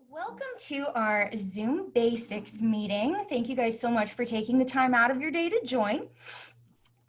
Welcome to our Zoom Basics meeting. Thank you guys so much for taking the time out of your day to join.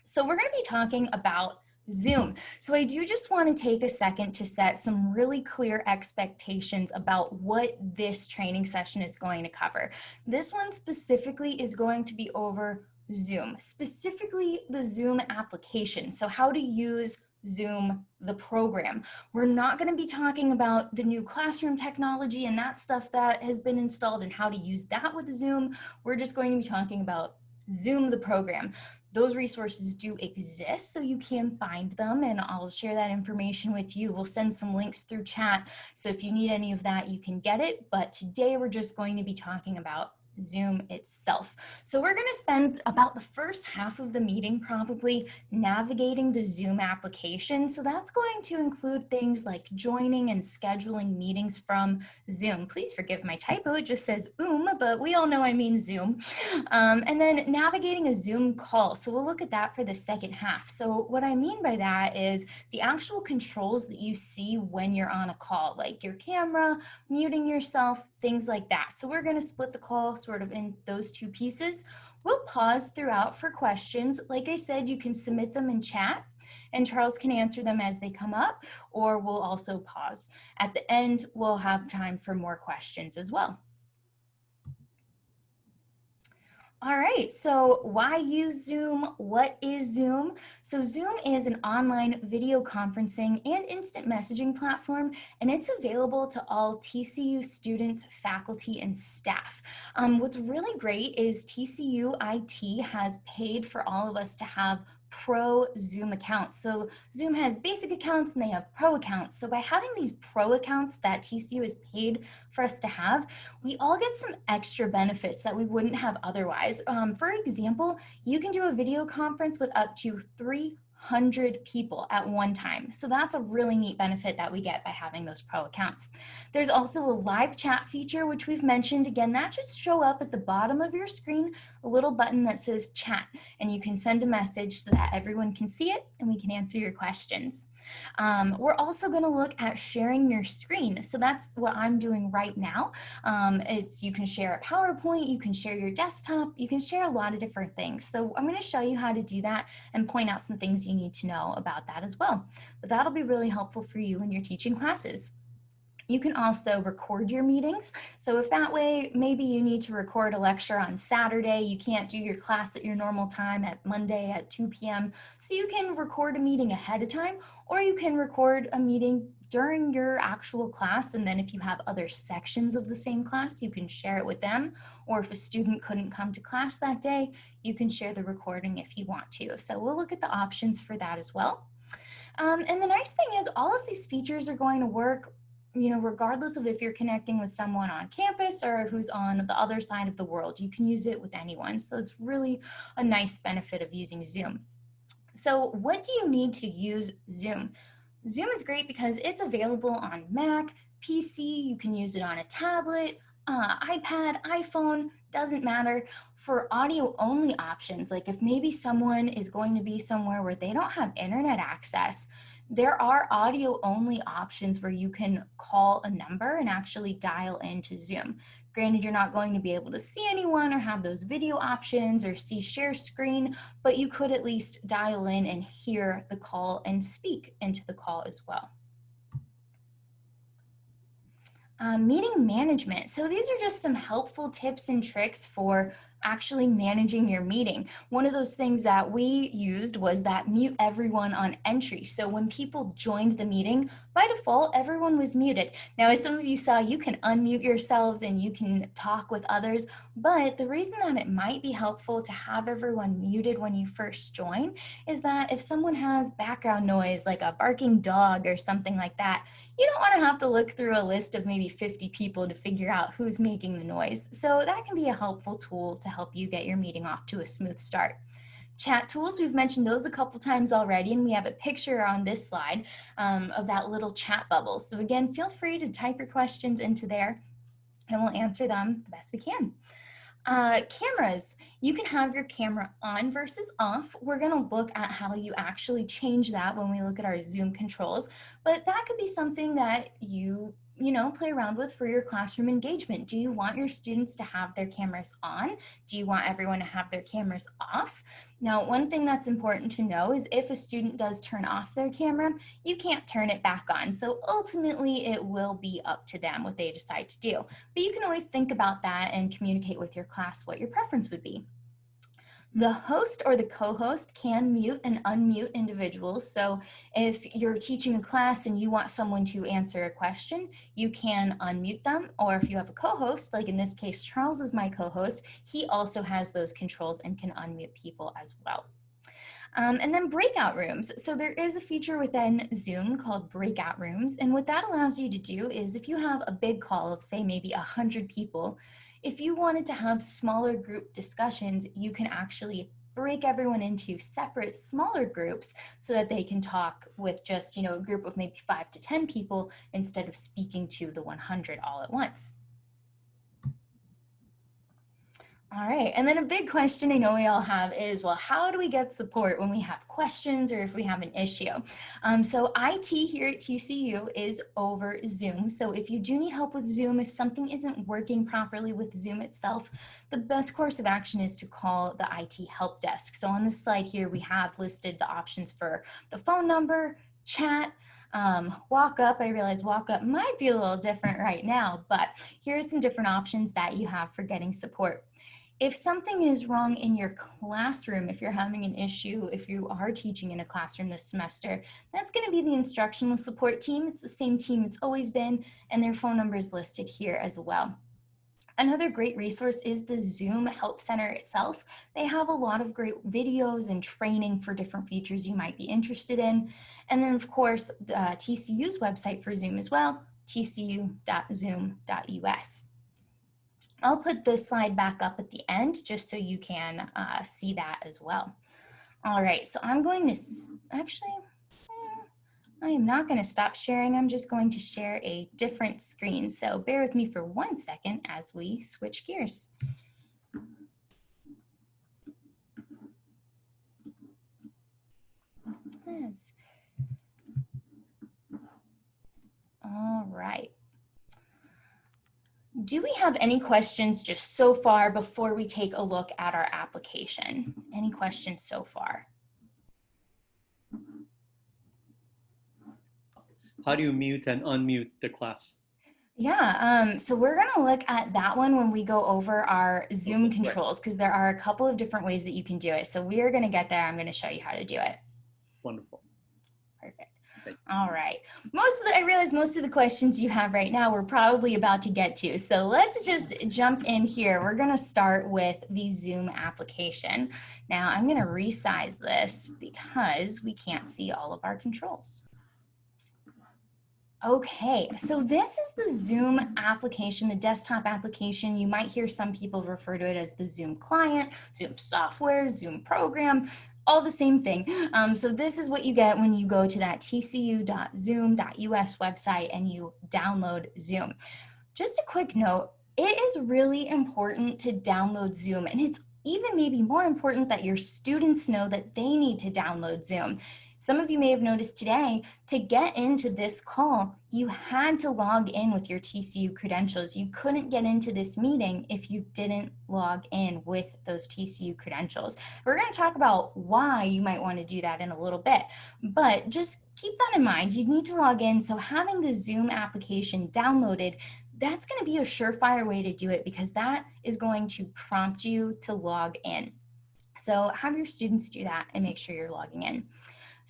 So we're going to be talking about Zoom. So I do just want to take a second to set some really clear expectations about what this training session is going to cover. This one specifically is going to be over Zoom, specifically the Zoom application. So how to use Zoom, the program. We're not going to be talking about the new classroom technology and that stuff that has been installed and how to use that with Zoom. We're just going to be talking about Zoom, the program. Those resources do exist, so you can find them, and I'll share that information with you. We'll send some links through chat, so if you need any of that, you can get it. But today we're just going to be talking about Zoom itself. So we're going to spend about the first half of the meeting probably navigating the Zoom application. So that's going to include things like joining and scheduling meetings from Zoom. Please forgive my typo, it just says but we all know I mean Zoom. And then navigating a Zoom call. So we'll look at that for the second half. So what I mean by that is the actual controls that you see when you're on a call, like your camera, muting yourself, things like that. So we're going to split the call sort of in those two pieces. We'll pause throughout for questions. Like I said, you can submit them in chat and Charles can answer them as they come up, or we'll also pause. At the end, we'll have time for more questions as well. All right, so why use Zoom? What is Zoom? So Zoom is an online video conferencing and instant messaging platform, and it's available to all TCU students, faculty, and staff. What's really great is TCU IT has paid for all of us to have pro Zoom accounts. So Zoom has basic accounts and they have pro accounts. So by having these pro accounts that TCU has paid for us to have, we all get some extra benefits that we wouldn't have otherwise. For example, you can do a video conference with up to 300 people at one time. So that's a really neat benefit that we get by having those pro accounts. There's also a live chat feature, which we've mentioned. Again, that should show up at the bottom of your screen, a little button that says chat, and you can send a message so that everyone can see it and we can answer your questions. We're also going to look at sharing your screen. So that's what I'm doing right now. You can share a PowerPoint, you can share your desktop, you can share a lot of different things. So I'm going to show you how to do that and point out some things you need to know about that as well. But that'll be really helpful for you when you're teaching classes. You can also record your meetings. So if that way, maybe you need to record a lecture on Saturday, you can't do your class at your normal time at Monday at 2 p.m. So you can record a meeting ahead of time, or you can record a meeting during your actual class. And then if you have other sections of the same class, you can share it with them. Or if a student couldn't come to class that day, you can share the recording if you want to. So we'll look at the options for that as well. And the nice thing is all of these features are going to work regardless of if you're connecting with someone on campus or who's on the other side of the world. You can use it with anyone. So it's really a nice benefit of using Zoom. So what do you need to use Zoom? Zoom is great because it's available on Mac, PC, you can use it on a tablet, iPad, iPhone, doesn't matter. For audio only options, like if maybe someone is going to be somewhere where they don't have internet access, there are audio only options where you can call a number and actually dial into Zoom. Granted, you're not going to be able to see anyone or have those video options or see share screen, but you could at least dial in and hear the call and speak into the call as well. Meeting management. So these are just some helpful tips and tricks for actually managing your meeting. One of those things that we used was that mute everyone on entry. So when people joined the meeting, by default, everyone was muted. Now, as some of you saw, you can unmute yourselves and you can talk with others, but the reason that it might be helpful to have everyone muted when you first join is that if someone has background noise, like a barking dog or something like that, you don't want to have to look through a list of maybe 50 people to figure out who's making the noise. So that can be a helpful tool to help you get your meeting off to a smooth start. Chat tools, we've mentioned those a couple times already, and we have a picture on this slide of that little chat bubble. So again, feel free to type your questions into there and we'll answer them the best we can. Cameras, you can have your camera on versus off. We're going to look at how you actually change that when we look at our Zoom controls, but that could be something that you play around with for your classroom engagement. Do you want your students to have their cameras on? Do you want everyone to have their cameras off? Now, one thing that's important to know is if a student does turn off their camera, you can't turn it back on. So ultimately, it will be up to them what they decide to do. But you can always think about that and communicate with your class what your preference would be. The host or the co-host can mute and unmute individuals. So if you're teaching a class and you want someone to answer a question, you can unmute them. Or if you have a co-host, like in this case, Charles is my co-host, he also has those controls and can unmute people as well. And then breakout rooms. So there is a feature within Zoom called breakout rooms. And what that allows you to do is if you have a big call of say maybe 100 people, if you wanted to have smaller group discussions, you can actually break everyone into separate smaller groups so that they can talk with just, a group of maybe 5 to 10 people instead of speaking to the 100 all at once. All right, and then a big question I know we all have is, well, how do we get support when we have questions or if we have an issue? So IT here at TCU is over Zoom. So if you do need help with Zoom, if something isn't working properly with Zoom itself, the best course of action is to call the IT help desk. So on this slide here, we have listed the options for the phone number, chat, walk up. I realize walk up might be a little different right now, but here's some different options that you have for getting support. If something is wrong in your classroom, if you're having an issue, if you are teaching in a classroom this semester, that's going to be the instructional support team. It's the same team it's always been, and their phone number is listed here as well. Another great resource is the Zoom Help Center itself. They have a lot of great videos and training for different features you might be interested in. And then, of course, TCU's website for Zoom as well, tcu.zoom.us. I'll put this slide back up at the end just so you can see that as well. All right, so I'm going to, actually, I am not going to stop sharing. I'm just going to share a different screen. So bear with me for 1 second as we switch gears. Yes. All right. Do we have any questions just so far before we take a look at our application? Any questions so far? How do you mute and unmute the class? Yeah, so we're gonna look at that one when we go over our Zoom controls, because there are a couple of different ways that you can do it. So we are gonna get there. I'm gonna show you how to do it. Wonderful. Perfect. All right. I realize most of the questions you have right now we're probably about to get to. So let's just jump in here. We're going to start with the Zoom application. Now I'm going to resize this because we can't see all of our controls. Okay, so this is the Zoom application, the desktop application. You might hear some people refer to it as the Zoom client, Zoom software, Zoom program, all the same thing. So this is what you get when you go to that tcu.zoom.us website and you download Zoom. Just a quick note, it is really important to download Zoom, and it's even maybe more important that your students know that they need to download Zoom. Some of you may have noticed today, to get into this call, you had to log in with your TCU credentials. You couldn't get into this meeting if you didn't log in with those TCU credentials. We're going to talk about why you might want to do that in a little bit, but just keep that in mind. You need to log in, so having the Zoom application downloaded, that's going to be a surefire way to do it because that is going to prompt you to log in. So have your students do that and make sure you're logging in.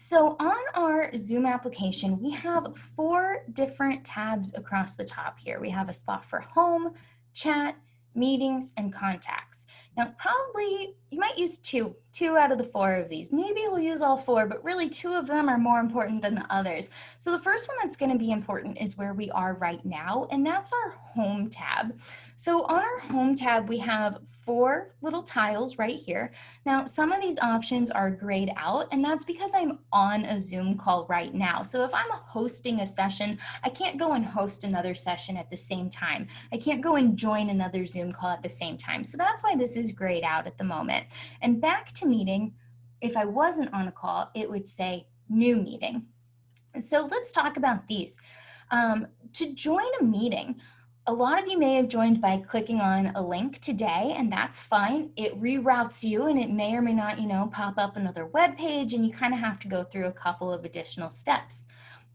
So on our Zoom application, we have 4 different tabs across the top here. We have a spot for home, chat, meetings, and contacts. Now, probably you might use two out of the 4 of these. Maybe we'll use all 4, but really 2 of them are more important than the others. So the first one that's going to be important is where we are right now, and that's our home tab. So on our home tab, we have 4 little tiles right here. Now, some of these options are grayed out, and that's because I'm on a Zoom call right now. So if I'm hosting a session, I can't go and host another session at the same time. I can't go and join another Zoom call at the same time. So that's why this is grayed out at the moment. And back to meeting, if I wasn't on a call, it would say new meeting. So let's talk about these. to join a meeting, a lot of you may have joined by clicking on a link today, and that's fine. It reroutes you, and it may or may not, pop up another web page, and you kind of have to go through a couple of additional steps.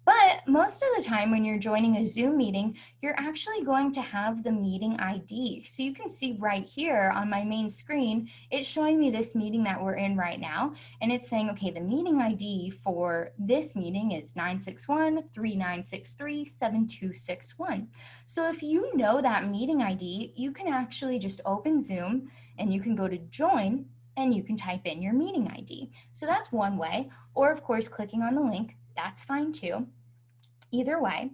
But most of the time when you're joining a Zoom meeting, you're actually going to have the meeting ID. So you can see right here on my main screen, it's showing me this meeting that we're in right now. And it's saying, okay, the meeting ID for this meeting is 961-3963-7261. So if you know that meeting ID, you can actually just open Zoom and you can go to join and you can type in your meeting ID. So that's one way. Or of course, clicking on the link, that's fine too. Either way,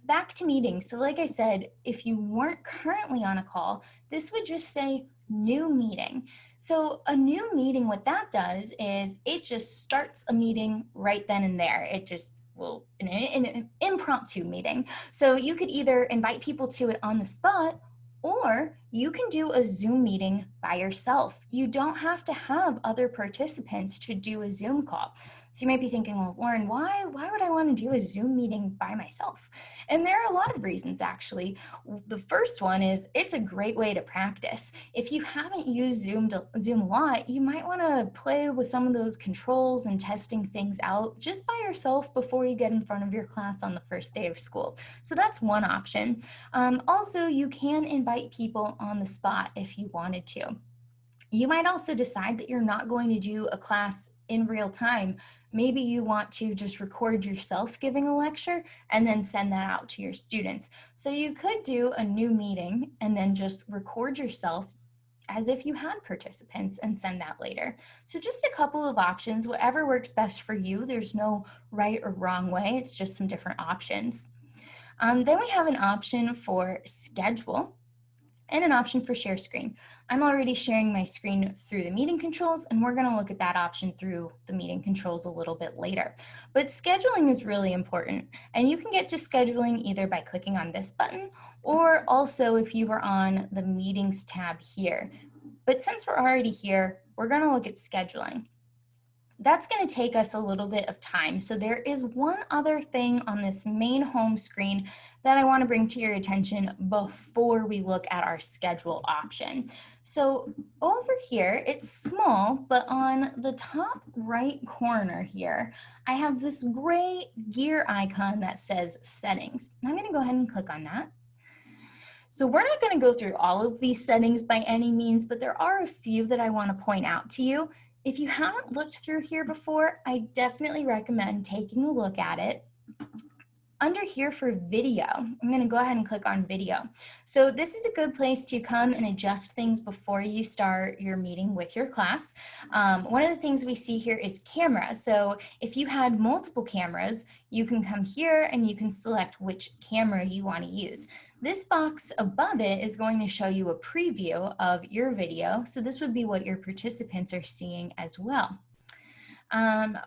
back to meetings. So like I said, if you weren't currently on a call, this would just say new meeting. So a new meeting, what that does is it just starts a meeting right then and there. It just will, an impromptu meeting. So you could either invite people to it on the spot, or you can do a Zoom meeting by yourself. You don't have to have other participants to do a Zoom call. So you might be thinking, well, Lauren, why would I want to do a Zoom meeting by myself? And there are a lot of reasons, actually. The first one is it's a great way to practice. If you haven't used Zoom a lot, you might want to play with some of those controls and testing things out just by yourself before you get in front of your class on the first day of school. So that's one option. Also, you can invite people on the spot if you wanted to. You might also decide that you're not going to do a class in real time. Maybe you want to just record yourself giving a lecture and then send that out to your students. So you could do a new meeting and then just record yourself as if you had participants and send that later. So just a couple of options, whatever works best for you. There's no right or wrong way. It's just some different options. Then we have an option for schedule and an option for share screen. I'm already sharing my screen through the meeting controls, and we're going to look at that option through the meeting controls a little bit later. But scheduling is really important, and you can get to scheduling either by clicking on this button or also if you were on the meetings tab here. But since we're already here, we're going to look at scheduling. That's going to take us a little bit of time. So there is one other thing on this main home screen that I want to bring to your attention before we look at our schedule option. So over here, it's small, but on the top right corner here, I have this gray gear icon that says settings. I'm going to go ahead and click on that. So we're not going to go through all of these settings by any means, but there are a few that I want to point out to you. If you haven't looked through here before, I definitely recommend taking a look at it. Under here for video, I'm going to go ahead and click on video. So this is a good place to come and adjust things before you start your meeting with your class. One of the things we see here is camera. So if you had multiple cameras, you can come here and you can select which camera you want to use. This box above it is going to show you a preview of your video. So this would be what your participants are seeing as well.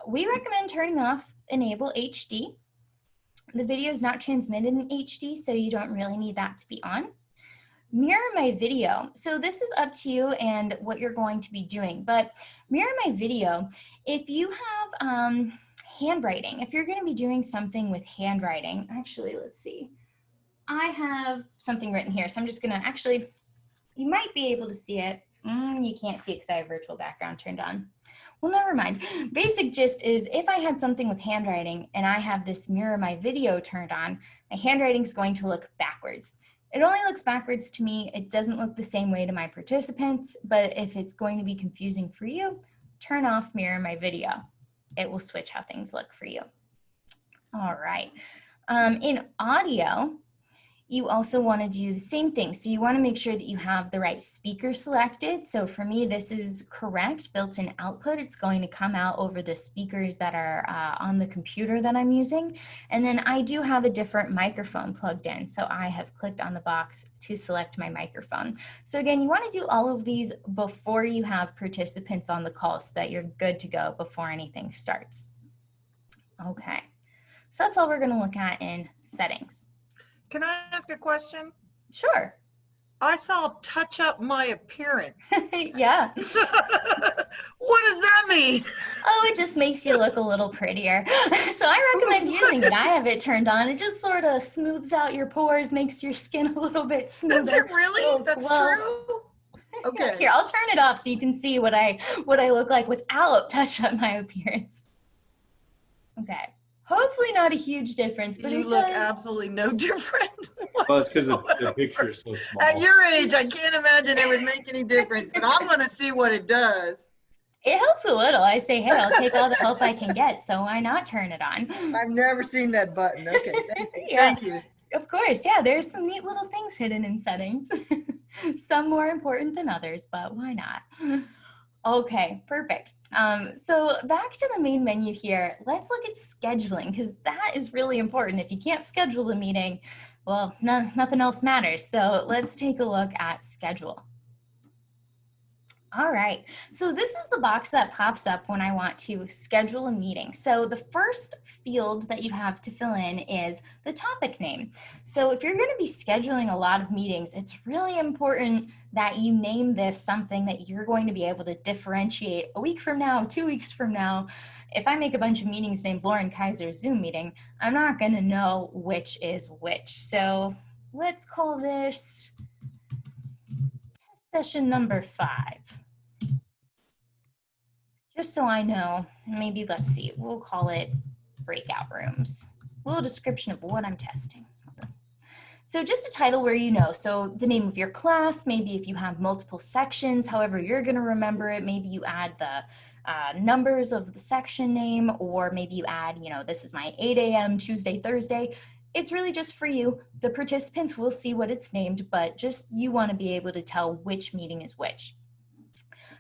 We recommend turning off Enable HD. The video is not transmitted in HD, so you don't really need that to be on. Mirror my video. So this is up to you and what you're going to be doing, but mirror my video. If you have handwriting, if you're going to be doing something with handwriting, actually, let's see. I have something written here, so I'm just going to actually, you might be able to see it. You can't see it because I have virtual background turned on. Well, never mind. Basic gist is if I had something with handwriting and I have this mirror my video turned on, my handwriting is going to look backwards. It only looks backwards to me. It doesn't look the same way to my participants, but if it's going to be confusing for you, turn off mirror my video. It will switch how things look for you. All right. In audio, you also want to do the same thing. So you want to make sure that you have the right speaker selected. So for me, this is correct, built-in output. It's going to come out over the speakers that are on the computer that I'm using. And then I do have a different microphone plugged in. So I have clicked on the box to select my microphone. So again, you want to do all of these before you have participants on the call so that you're good to go before anything starts. Okay, so that's all we're going to look at in settings. Can I ask a question? Sure. I saw touch up my appearance. Yeah. What does that mean? Oh, it just makes you look a little prettier. So I recommend using it. I have it turned on. It just sort sort of smooths out your pores, makes your skin a little bit Does smoother. it really? Little That's glow. true? Yeah, Okay. here, I'll turn it off so you can see what I look like without touch up my appearance. Okay. Hopefully not a huge difference, but You it look does. absolutely no different Well, it's because the whatsoever. picture's so small. At your age, I can't imagine it would make any difference, but I'm going to see what it does. It helps a little. I say, hey, I'll take all the help I can get, so why not turn it on? I've never seen that button. Okay, thank you. Yeah. Thank you. Of course, yeah, there's some neat little things hidden in settings. Some more important than others, but why not? Okay, perfect. So back to the main menu here, let's look at scheduling because that is really important. If you can't schedule a meeting, well, nothing else matters. So let's take a look at schedule. All right, so this is the box that pops up when I want to schedule a meeting. So the first field that you have to fill in is the topic name. So if you're going to be scheduling a lot of meetings, it's really important that you name this something that you're going to be able to differentiate a week from now, 2 weeks from now. If I make a bunch of meetings named Lauren Kaiser's Zoom meeting, I'm not going to know which is which. So let's call this session number 5. Just so I know, maybe let's see, we'll call it Breakout Rooms. A little description of what I'm testing. So just a title where you know, so the name of your class, maybe if you have multiple sections, however you're gonna remember it, maybe you add the numbers of the section name, or maybe you add, you know, this is my 8 a.m. Tuesday, Thursday. It's really just for you. The participants will see what it's named, but just you wanna be able to tell which meeting is which.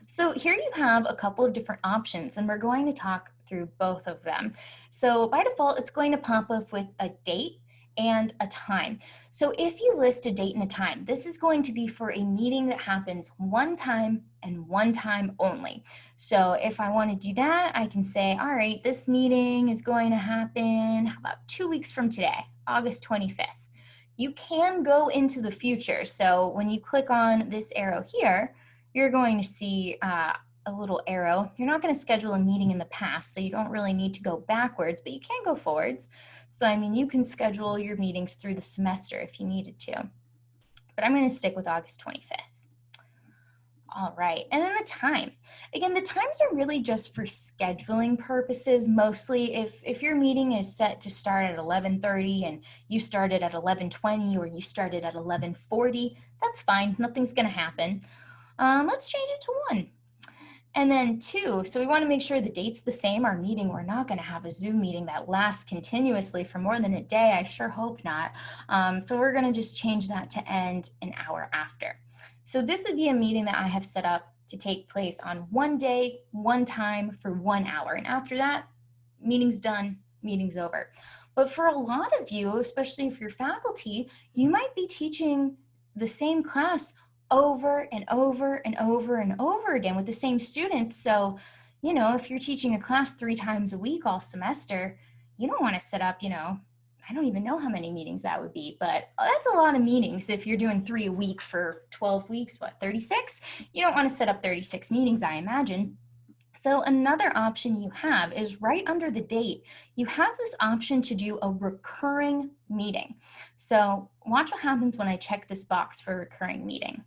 So here you have a couple of different options, and we're going to talk through both of them. So by default, it's going to pop up with a date and a time. So if you list a date and a time, this is going to be for a meeting that happens one time and one time only. So if I want to do that, I can say, all right, this meeting is going to happen about 2 weeks from today, August 25th. You can go into the future. So when you click on this arrow here, you're going to see a little arrow. You're not going to schedule a meeting in the past, so you don't really need to go backwards, but you can go forwards. So, I mean, you can schedule your meetings through the semester if you needed to. But I'm going to stick with August 25th. All right, and then the time. Again, the times are really just for scheduling purposes. Mostly if your meeting is set to start at 11:30 and you started at 11:20 or you started at 11:40, that's fine. Nothing's going to happen. Let's change it to 1. And then 2, so we want to make sure the date's the same. Our meeting, we're not going to have a Zoom meeting that lasts continuously for more than a day. I sure hope not. So we're going to just change that to end an hour after. So this would be a meeting that I have set up to take place on one day, one time for 1 hour. And after that, meeting's done, meeting's over. But for a lot of you, especially if you're faculty, you might be teaching the same class over and over and over and over again with the same students. So, you know, if you're teaching a class 3 times a week all semester, you don't want to set up, you know, I don't even know how many meetings that would be, but that's a lot of meetings. If you're doing 3 a week for 12 weeks, what, 36? You don't want to set up 36 meetings, I imagine. So another option you have is right under the date, you have this option to do a recurring meeting. So watch what happens when I check this box for recurring meeting.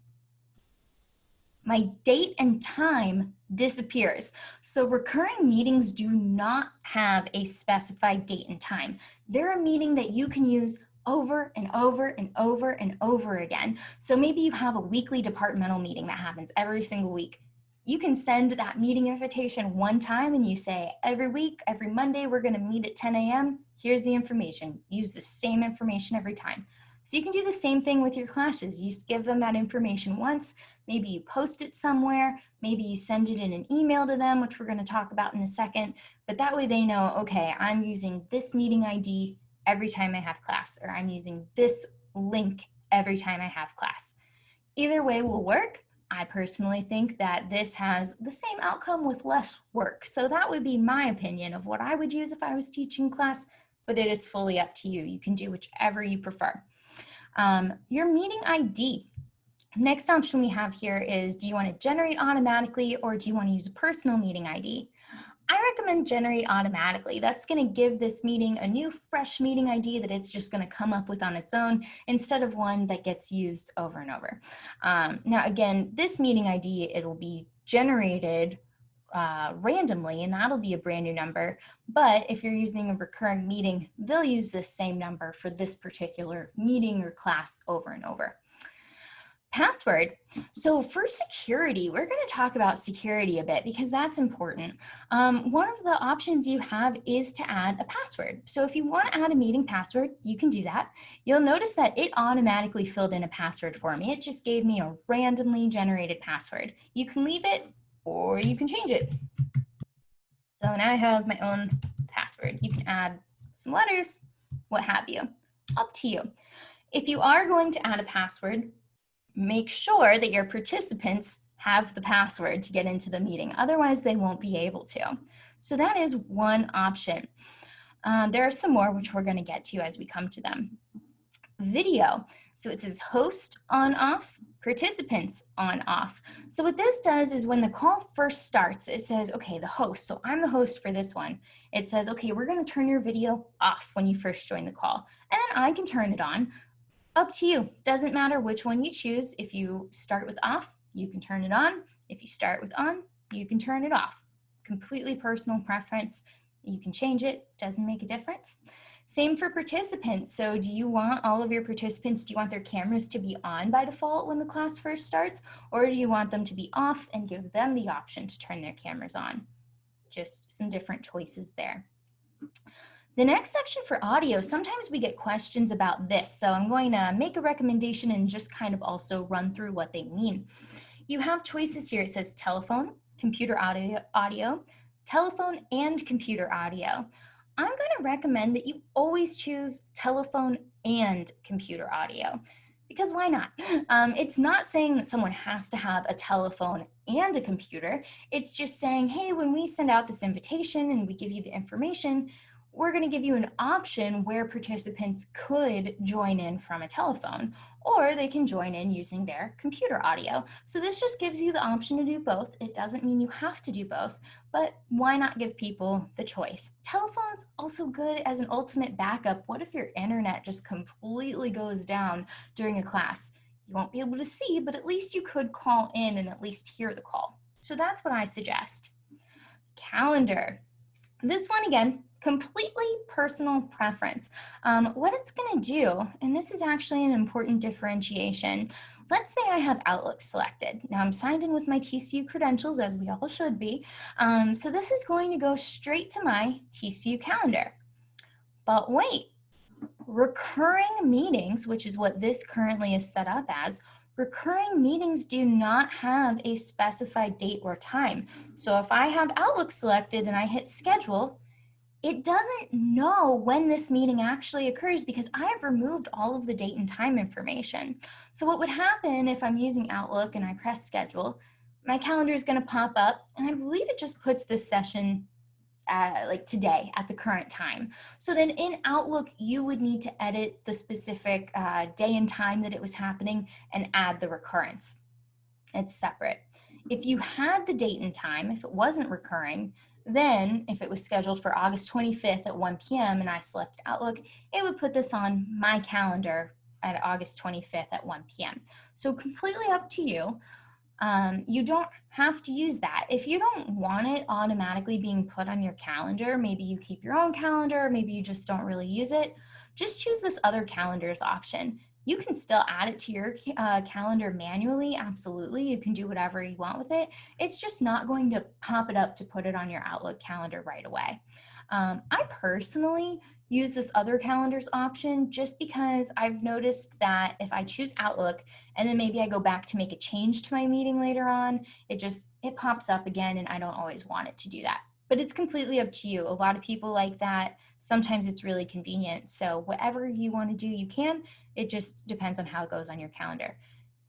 My date and time disappears. So recurring meetings do not have a specified date and time. They're a meeting that you can use over and over and over and over again. So maybe you have a weekly departmental meeting that happens every single week. You can send that meeting invitation one time and you say, every week, every Monday, we're going to meet at 10 a.m. Here's the information. Use the same information every time. So you can do the same thing with your classes. You just give them that information once. Maybe you post it somewhere. Maybe you send it in an email to them, which we're going to talk about in a second. But that way they know, okay, I'm using this meeting ID every time I have class, or I'm using this link every time I have class. Either way will work. I personally think that this has the same outcome with less work. So that would be my opinion of what I would use if I was teaching class, but it is fully up to you. You can do whichever you prefer. Your meeting ID. Next option we have here is, do you want to generate automatically or do you want to use a personal meeting ID? I recommend generate automatically. That's going to give this meeting a new fresh meeting ID that it's just going to come up with on its own instead of one that gets used over and over. Now, again, this meeting ID, it'll be generated randomly, and that'll be a brand new number. But if you're using a recurring meeting, they'll use this same number for this particular meeting or class over and over. Password. So for security, we're going to talk about security a bit because that's important. One of the options you have is to add a password. So if you want to add a meeting password, you can do that. You'll notice that it automatically filled in a password for me. It just gave me a randomly generated password. You can leave it or you can change it. So now I have my own password. You can add some letters, what have you. Up to you. If you are going to add a password, make sure that your participants have the password to get into the meeting. Otherwise, they won't be able to. So that is one option. There are some more which we're going to get to as we come to them. Video. So it says host on off, participants on off. So what this does is when the call first starts, it says, okay, the host. So I'm the host for this one. It says, okay, we're going to turn your video off when you first join the call. And then I can turn it on. Up to you. Doesn't matter which one you choose. If you start with off, you can turn it on. If you start with on, you can turn it off. Completely personal preference. You can change it. Doesn't make a difference. Same for participants. So do you want all of your participants, do you want their cameras to be on by default when the class first starts? Or do you want them to be off and give them the option to turn their cameras on? Just some different choices there. The next section for audio, sometimes we get questions about this, so I'm going to make a recommendation and just kind of also run through what they mean. You have choices here. It says telephone, computer audio, telephone and computer audio. I'm going to recommend that you always choose telephone and computer audio, because why not? It's not saying that someone has to have a telephone and a computer. It's just saying, hey, when we send out this invitation and we give you the information, we're going to give you an option where participants could join in from a telephone, or they can join in using their computer audio. So this just gives you the option to do both. It doesn't mean you have to do both, but why not give people the choice? Telephone's also good as an ultimate backup. What if your internet just completely goes down during a class? You won't be able to see, but at least you could call in and at least hear the call. So that's what I suggest. Calendar. This one, again, completely personal preference. What it's going to do, and this is actually an important differentiation. Let's say I have Outlook selected. Now I'm signed in with my TCU credentials, as we all should be. So this is going to go straight to my TCU calendar. But wait, recurring meetings, which is what this currently is set up as, recurring meetings do not have a specified date or time. So if I have Outlook selected and I hit schedule, it doesn't know when this meeting actually occurs because I have removed all of the date and time information. So what would happen if I'm using Outlook and I press schedule, my calendar is going to pop up, and I believe it just puts this session like today at the current time. So then in Outlook, you would need to edit the specific day and time that it was happening and add the recurrence. It's separate. If you had the date and time, if it wasn't recurring, then if it was scheduled for August 25th at 1 p.m. and I selected Outlook, it would put this on my calendar at August 25th at 1 p.m. So completely up to you. You don't have to use that. If you don't want it automatically being put on your calendar, maybe you keep your own calendar, maybe you just don't really use it, just choose this other calendars option. You can still add it to your calendar manually, absolutely. You can do whatever you want with it. It's just not going to pop it up to put it on your Outlook calendar right away. I personally use this other calendars option just because I've noticed that if I choose Outlook and then maybe I go back to make a change to my meeting later on, it pops up again and I don't always want it to do that. But it's completely up to you. A lot of people like that. Sometimes it's really convenient. So whatever you want to do, you can. It just depends on how it goes on your calendar.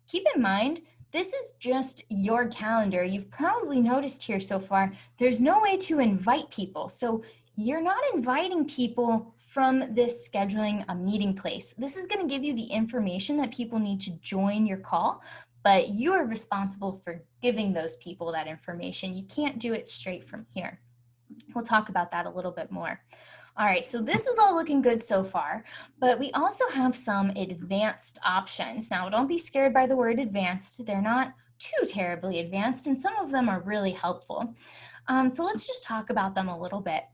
Keep in mind, this is just your calendar. You've probably noticed here so far, there's no way to invite people. So you're not inviting people from this scheduling a meeting place. This is going to give you the information that people need to join your call, but you're responsible for giving those people that information. You can't do it straight from here. We'll talk about that a little bit more. All right, so this is all looking good so far, but we also have some advanced options. Now, don't be scared by the word advanced. They're not too terribly advanced, and some of them are really helpful. So let's just talk about them a little bit.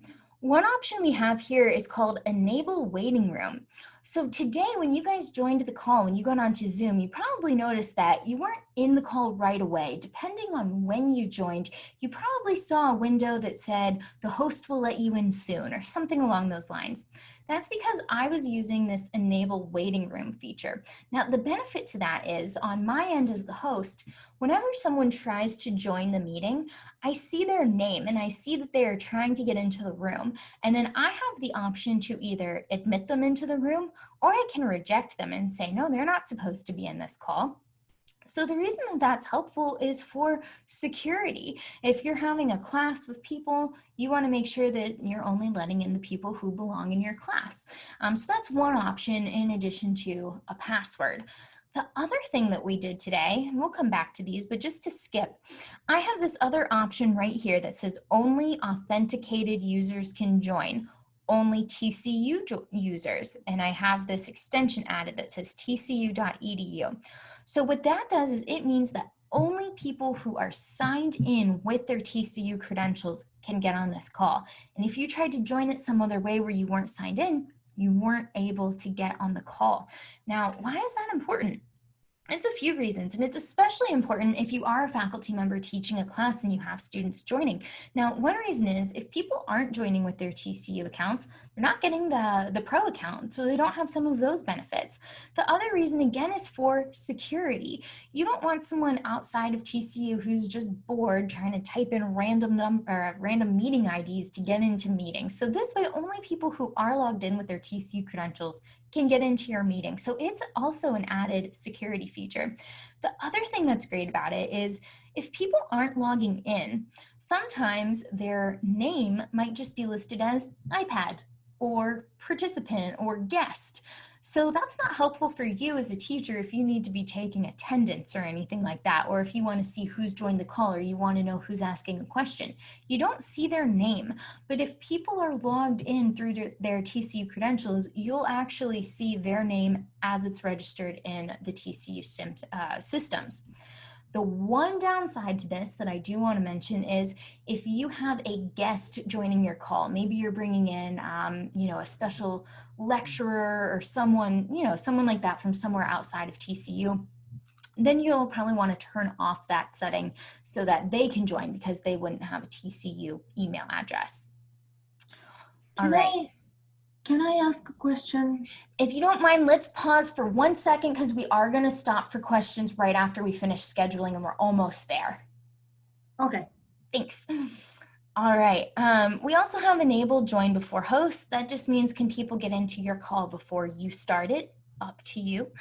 One option we have here is called Enable Waiting Room. So today, when you guys joined the call, when you got onto Zoom, you probably noticed that you weren't in the call right away. Depending on when you joined, you probably saw a window that said, the host will let you in soon, or something along those lines. That's because I was using this Enable Waiting Room feature. Now, the benefit to that is, on my end as the host, whenever someone tries to join the meeting, I see their name and I see that they are trying to get into the room. And then I have the option to either admit them into the room, or I can reject them and say, no, they're not supposed to be in this call. So the reason that that's helpful is for security. If you're having a class with people, you want to make sure that you're only letting in the people who belong in your class. So that's one option in addition to a password. The other thing that we did today, and we'll come back to these, but just to skip, I have this other option right here that says only authenticated users can join. Only TCU users, and I have this extension added that says tcu.edu. So what that does is it means that only people who are signed in with their TCU credentials can get on this call. And if you tried to join it some other way where you weren't signed in, you weren't able to get on the call. Now, why is that important? It's a few reasons, and it's especially important if you are a faculty member teaching a class and you have students joining. Now, one reason is if people aren't joining with their TCU accounts, they're not getting the pro account, so they don't have some of those benefits. The other reason, again, is for security. You don't want someone outside of TCU who's just bored trying to type in random meeting IDs to get into meetings. So this way, only people who are logged in with their TCU credentials can get into your meeting. So it's also an added security feature. The other thing that's great about it is if people aren't logging in, sometimes their name might just be listed as iPad or participant or guest. So that's not helpful for you as a teacher if you need to be taking attendance or anything like that, or if you want to see who's joined the call or you want to know who's asking a question. You don't see their name, but if people are logged in through their TCU credentials, you'll actually see their name as it's registered in the TCU systems. The one downside to this that I do want to mention is if you have a guest joining your call, maybe you're bringing in, a special lecturer or someone like that from somewhere outside of TCU, then you'll probably want to turn off that setting so that they can join because they wouldn't have a TCU email address. All right. Can I ask a question? If you don't mind, let's pause for 1 second because we are going to stop for questions right after we finish scheduling and we're almost there. Okay. Thanks. All right. We also have enabled join before host. That just means can people get into your call before you start it? Up to you.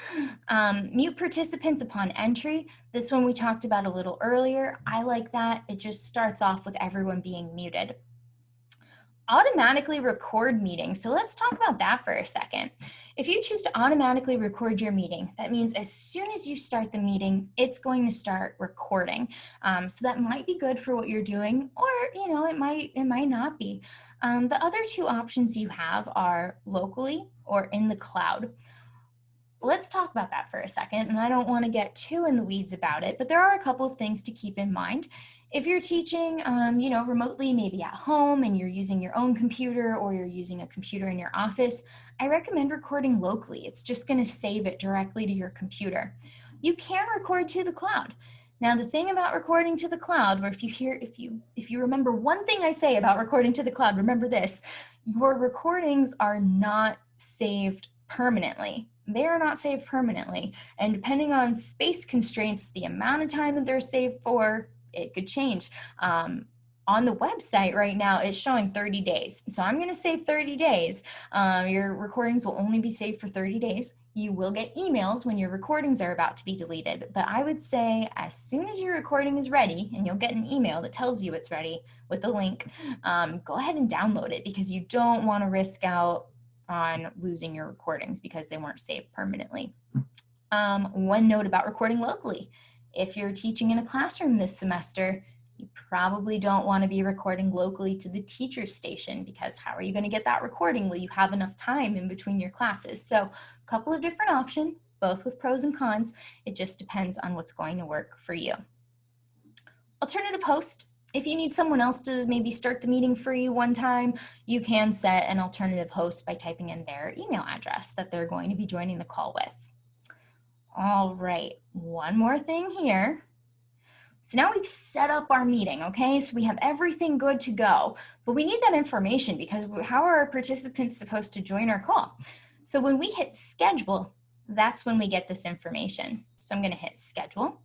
Mute participants upon entry. This one we talked about a little earlier. I like that. It just starts off with everyone being muted. Automatically record meetings. So let's talk about that for a second. If you choose to automatically record your meeting, that means as soon as you start the meeting, it's going to start recording. So that might be good for what you're doing, or it might not be. The other two options you have are locally or in the cloud. Let's talk about that for a second, and I don't want to get too in the weeds about it, but there are a couple of things to keep in mind. If you're teaching, remotely, maybe at home, and you're using your own computer or you're using a computer in your office, I recommend recording locally. It's just going to save it directly to your computer. You can record to the cloud. Now, the thing about recording to the cloud, or if you remember one thing I say about recording to the cloud, remember this: your recordings are not saved permanently. They are not saved permanently. And depending on space constraints, the amount of time that they're saved for, it could change. On the website right now, it's showing 30 days. So I'm going to say 30 days. Your recordings will only be saved for 30 days. You will get emails when your recordings are about to be deleted. But I would say as soon as your recording is ready, and you'll get an email that tells you it's ready with the link, go ahead and download it because you don't want to risk out on losing your recordings because they weren't saved permanently. One note about recording locally. If you're teaching in a classroom this semester, You probably don't want to be recording locally to the teacher's station, because how are you going to get that recording? Will you have enough time in between your classes? So a couple of different options, both with pros and cons. It just depends on what's going to work for you. Alternative host. If you need someone else to maybe start the meeting for you one time, you can set an alternative host by typing in their email address that they're going to be joining the call with. All right, one more thing here. So now we've set up our meeting, okay? So we have everything good to go, but we need that information, because how are our participants supposed to join our call? So when we hit schedule, that's when we get this information. So I'm gonna hit schedule.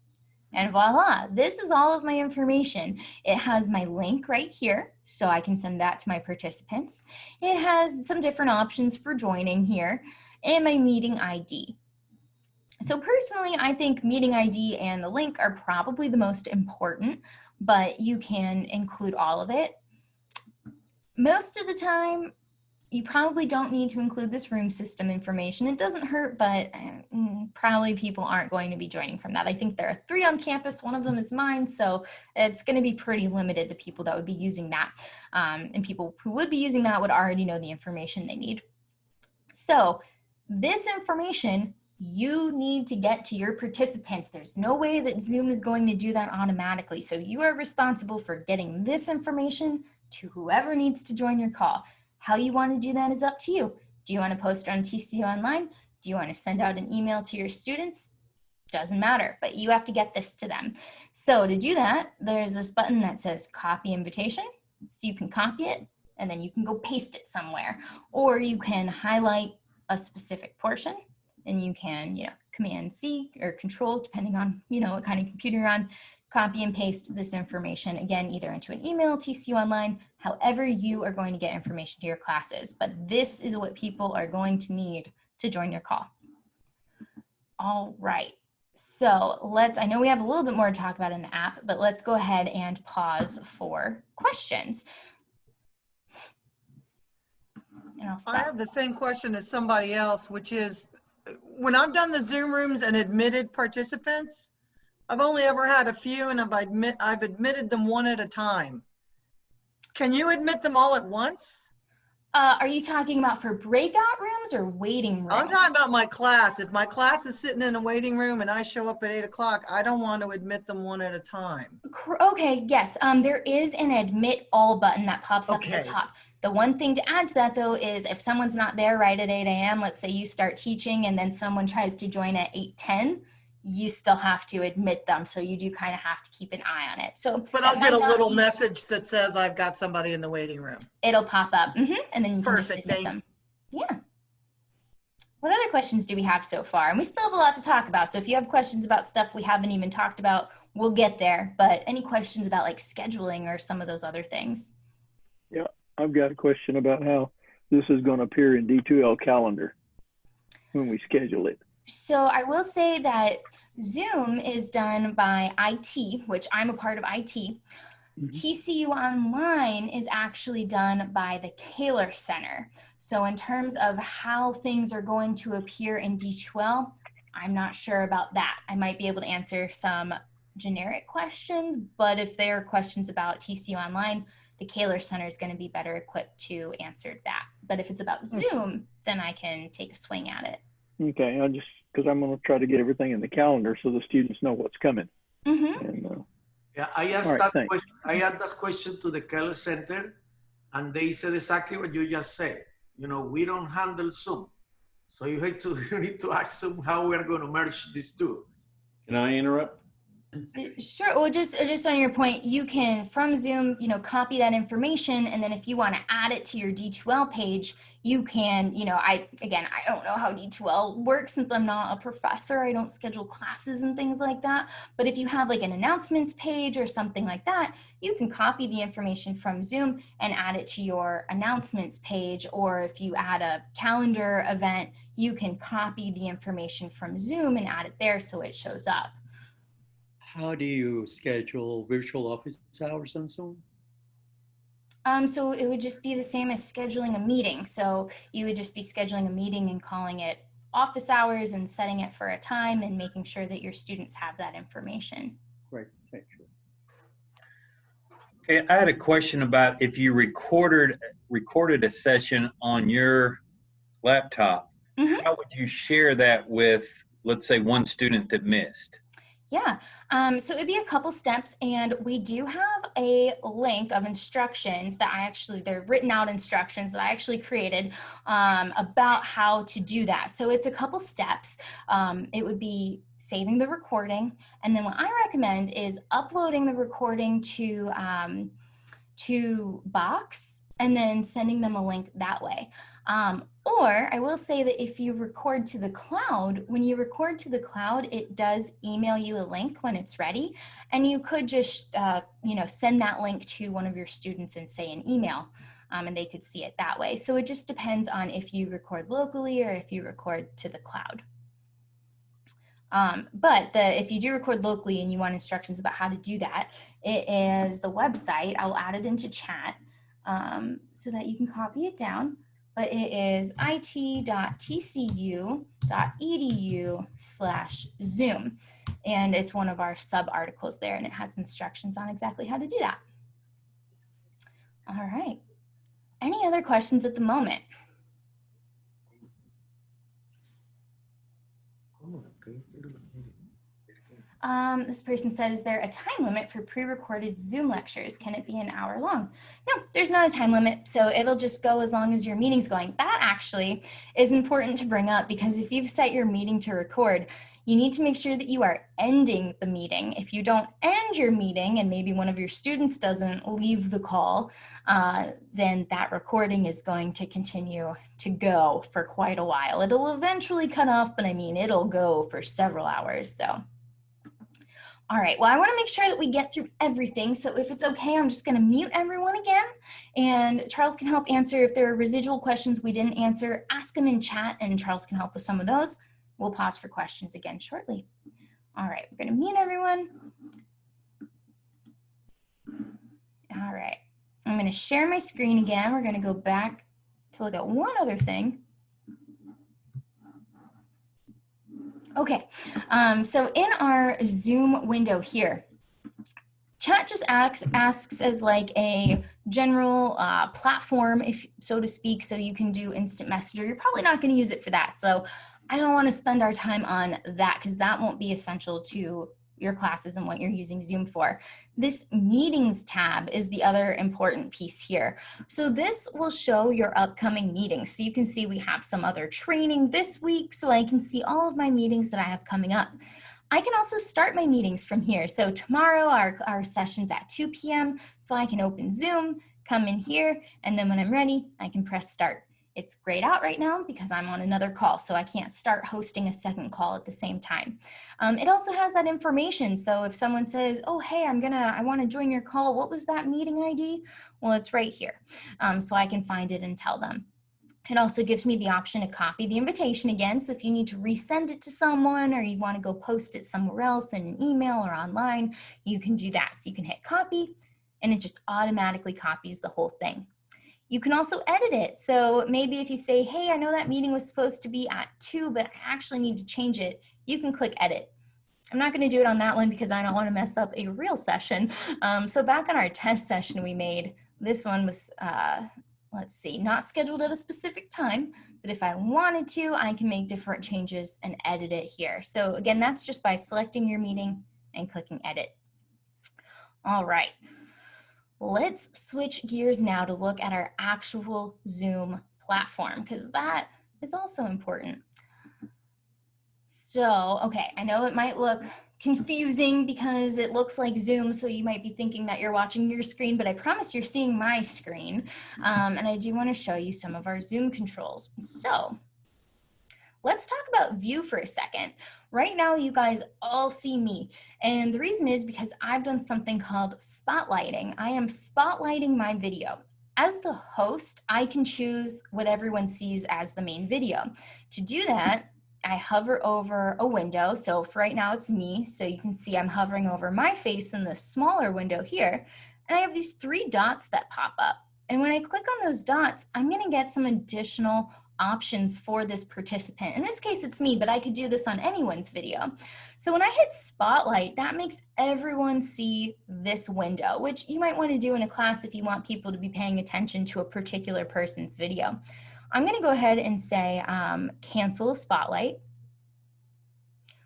And voila, this is all of my information. It has my link right here, so I can send that to my participants. It has some different options for joining here, and my meeting ID. So personally, I think meeting ID and the link are probably the most important, but you can include all of it. Most of the time, you probably don't need to include this room system information. It doesn't hurt, but probably people aren't going to be joining from that. I think there are 3 on campus. One of them is mine, so it's going to be pretty limited to people that would be using that. And people who would be using that would already know the information they need. So this information you need to get to your participants. There's no way that Zoom is going to do that automatically. So you are responsible for getting this information to whoever needs to join your call. How you want to do that is up to you. Do you want to post on TCU Online? Do you want to send out an email to your students? Doesn't matter, but you have to get this to them. So to do that, there's this button that says copy invitation. So you can copy it and then you can go paste it somewhere, or you can highlight a specific portion and you can, Command C or Control, depending on, what kind of computer you're on, copy and paste this information, again, either into an email, TCU Online, however you are going to get information to your classes. But this is what people are going to need to join your call. All right. So I know we have a little bit more to talk about in the app, but let's go ahead and pause for questions. And I'll stop. I have the same question as somebody else, which is, when I've done the Zoom rooms and admitted participants, I've only ever had a few, and I've admitted them one at a time. Can you admit them all at once? Are you talking about for breakout rooms or waiting rooms? I'm talking about my class. If my class is sitting in a waiting room and I show up at 8 o'clock, I don't want to admit them one at a time. Okay, yes. There is an admit all button that pops up at the top. The one thing to add to that, though, is if someone's not there right at 8 a.m., let's say you start teaching and then someone tries to join at 8:10, you still have to admit them. So you do kind of have to keep an eye on it. So, but I'll get a little message that says I've got somebody in the waiting room. It'll pop up, and then you can just admit them. Yeah. What other questions do we have so far? And we still have a lot to talk about. So if you have questions about stuff we haven't even talked about, we'll get there. But any questions about like scheduling or some of those other things? Yeah, I've got a question about how this is going to appear in D2L calendar when we schedule it. So I will say that Zoom is done by IT, which I'm a part of IT. TCU Online is actually done by the Kaler Center. So in terms of how things are going to appear in D2L, I'm not sure about that. I might be able to answer some generic questions, but if there are questions about TCU Online, the Kaler Center is going to be better equipped to answer that. But if it's about Zoom, then I can take a swing at it. Okay, because I'm going to try to get everything in the calendar so the students know what's coming. And, yeah, I asked that question to the Keller Center, and they said exactly what you just said. We don't handle Zoom, so you need to ask Zoom how we're going to merge these two. Can I interrupt? Sure. Well, just on your point, you can from Zoom, copy that information, and then if you want to add it to your D2L page, you can. I don't know how D2L works since I'm not a professor. I don't schedule classes and things like that. But if you have like an announcements page or something like that, you can copy the information from Zoom and add it to your announcements page. Or if you add a calendar event, you can copy the information from Zoom and add it there so it shows up. How do you schedule virtual office hours on Zoom? So it would just be the same as scheduling a meeting. So you would just be scheduling a meeting and calling it office hours and setting it for a time and making sure that your students have that information. Right, thank you. Hey, I had a question about if you recorded a session on your laptop, Mhm. how would you share that with, let's say, one student that missed? Yeah, so it'd be a couple steps, and we do have a link of instructions that they're written out instructions that I actually created about how to do that. So it's a couple steps. It would be saving the recording, and then what I recommend is uploading the recording to Box and then sending them a link that way. Or I will say that if you record to the cloud, when you record to the cloud, it does email you a link when it's ready. And you could just, send that link to one of your students and say an email, and they could see it that way. So it just depends on if you record locally or if you record to the cloud. But if you do record locally and you want instructions about how to do that, it is the website. I'll add it into chat so that you can copy it down. But it is it.tcu.edu/Zoom. And it's one of our sub articles there, and it has instructions on exactly how to do that. All right. Any other questions at the moment? This person said, is there a time limit for pre-recorded Zoom lectures? Can it be an hour long? No, there's not a time limit, so it'll just go as long as your meeting's going. That actually is important to bring up, because if you've set your meeting to record, you need to make sure that you are ending the meeting. If you don't end your meeting and maybe one of your students doesn't leave the call, then that recording is going to continue to go for quite a while. It'll eventually cut off, but I mean, it'll go for several hours, so. All right, well, I want to make sure that we get through everything. So if it's okay, I'm just going to mute everyone again, and Charles can help answer if there are residual questions we didn't answer. Ask them in chat, and Charles can help with some of those. We'll pause for questions again shortly. All right, we're going to mute everyone. All right, I'm going to share my screen again. We're going to go back to look at one other thing. Okay, so in our Zoom window here, chat just asks as like a general platform, if so to speak, so you can do instant messenger. You're probably not going to use it for that, so I don't want to spend our time on that, because that won't be essential to your classes and what you're using Zoom for. This meetings tab is the other important piece here. So this will show your upcoming meetings. So you can see we have some other training this week, so I can see all of my meetings that I have coming up. I can also start my meetings from here. So tomorrow our session's at 2 p.m. So I can open Zoom, come in here, and then when I'm ready, I can press start. It's grayed out right now because I'm on another call, so I can't start hosting a second call at the same time. It also has that information. So if someone says, oh, hey, I want to join your call, what was that meeting ID? Well, it's right here. So I can find it and tell them. It also gives me the option to copy the invitation again. So if you need to resend it to someone, or you want to go post it somewhere else in an email or online, you can do that. So you can hit copy, and it just automatically copies the whole thing. You can also edit it. So maybe if you say, hey, I know that meeting was supposed to be at 2, but I actually need to change it, you can click edit. I'm not going to do it on that one because I don't want to mess up a real session. So back on our test session we made, this one was, let's see, not scheduled at a specific time, but if I wanted to, I can make different changes and edit it here. So again, that's just by selecting your meeting and clicking edit. All right. Let's switch gears now to look at our actual Zoom platform, because that is also important. So, okay, I know it might look confusing because it looks like Zoom, so you might be thinking that you're watching your screen, but I promise you're seeing my screen. And I do want to show you some of our Zoom controls. So let's talk about view for a second. Right now, you guys all see me. And the reason is because I've done something called spotlighting. I am spotlighting my video. As the host, I can choose what everyone sees as the main video. To do that, I hover over a window. So for right now, it's me. So you can see I'm hovering over my face in the smaller window here. And I have these 3 dots that pop up. And when I click on those dots, I'm going to get some additional options for this participant. In this case, it's me, but I could do this on anyone's video. So when I hit spotlight, that makes everyone see this window, which you might want to do in a class if you want people to be paying attention to a particular person's video. I'm going to go ahead and say cancel spotlight.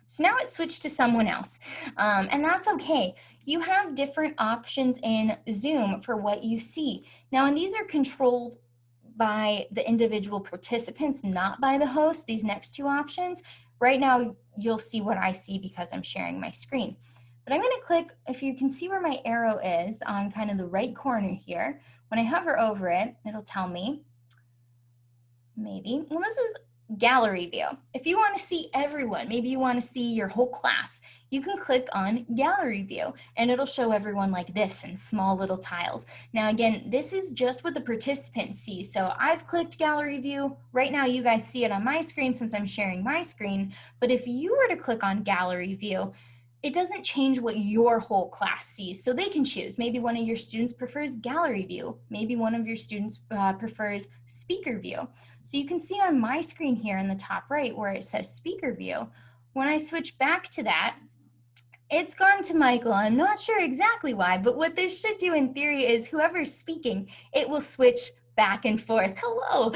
So now it's switched to someone else, and that's okay. You have different options in Zoom for what you see. Now, and these are controlled by the individual participants, not by the host, these next two options. Right now, you'll see what I see because I'm sharing my screen. But I'm going to click, if you can see where my arrow is on kind of the right corner here, when I hover over it, it'll tell me, maybe, well, this is gallery view. If you want to see everyone, maybe you want to see your whole class, you can click on gallery view and it'll show everyone like this in small little tiles. Now again, this is just what the participants see. So I've clicked gallery view. Right now you guys see it on my screen since I'm sharing my screen. But if you were to click on gallery view, it doesn't change what your whole class sees. So they can choose. Maybe one of your students prefers gallery view. Maybe one of your students prefers speaker view. So you can see on my screen here in the top right where it says speaker view, when I switch back to that, it's gone to Michael. I'm not sure exactly why, but what this should do in theory is whoever's speaking, it will switch back and forth. Hello.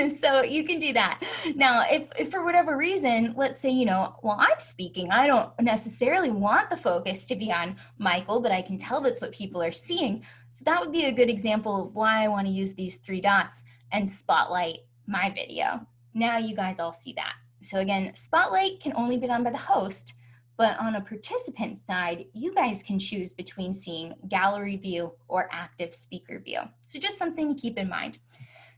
So you can do that. Now, if for whatever reason, let's say, you know, while I'm speaking, I don't necessarily want the focus to be on Michael, but I can tell that's what people are seeing. So that would be a good example of why I want to use these three dots and spotlight my video. Now you guys all see that. So again, spotlight can only be done by the host, but on a participant side, you guys can choose between seeing gallery view or active speaker view. So just something to keep in mind.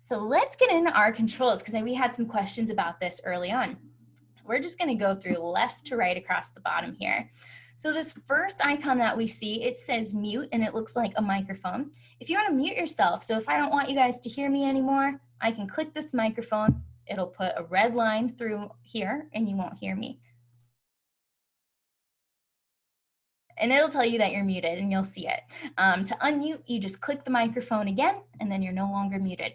So let's get into our controls because we had some questions about this early on. We're just going to go through left to right across the bottom here. So this first icon that we see, it says mute and it looks like a microphone. If you want to mute yourself, so if I don't want you guys to hear me anymore, I can click this microphone. It'll put a red line through here and you won't hear me. And it'll tell you that you're muted and you'll see it. To unmute, you just click the microphone again and then you're no longer muted.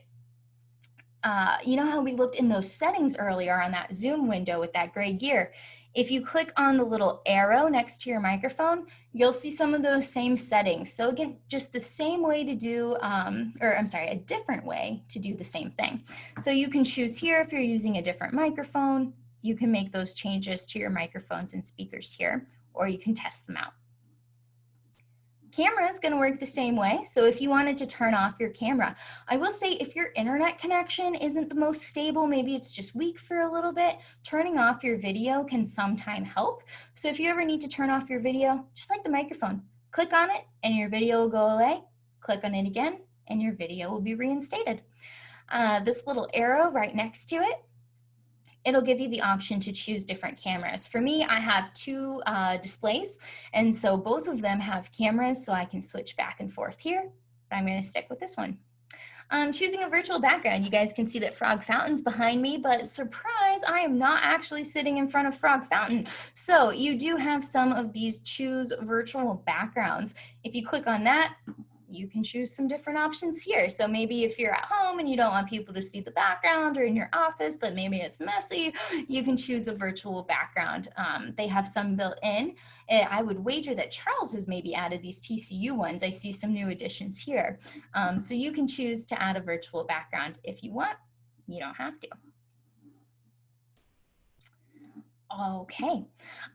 You know how we looked in those settings earlier on that Zoom window with that gray gear? If you click on the little arrow next to your microphone, you'll see some of those same settings. So again, just the same way to do, a different way to do the same thing. So you can choose here if you're using a different microphone, you can make those changes to your microphones and speakers here, or you can test them out. Camera is going to work the same way. So if you wanted to turn off your camera, I will say if your internet connection isn't the most stable, maybe it's just weak for a little bit, turning off your video can sometimes help. So if you ever need to turn off your video, just like the microphone, click on it and your video will go away. Click on it again and your video will be reinstated. This little arrow right next to it, it'll give you the option to choose different cameras. For me, I have two displays, and so both of them have cameras, so I can switch back and forth here, but I'm gonna stick with this one. Choosing a virtual background, you guys can see that Frog Fountain's behind me, but surprise, I am not actually sitting in front of Frog Fountain. So you do have some of these choose virtual backgrounds. If you click on that, you can choose some different options here. So maybe if you're at home and you don't want people to see the background, or in your office, but maybe it's messy, you can choose a virtual background. They have some built in. I would wager that Charles has maybe added these TCU ones. I see some new additions here. So you can choose to add a virtual background if you want. You don't have to. Okay,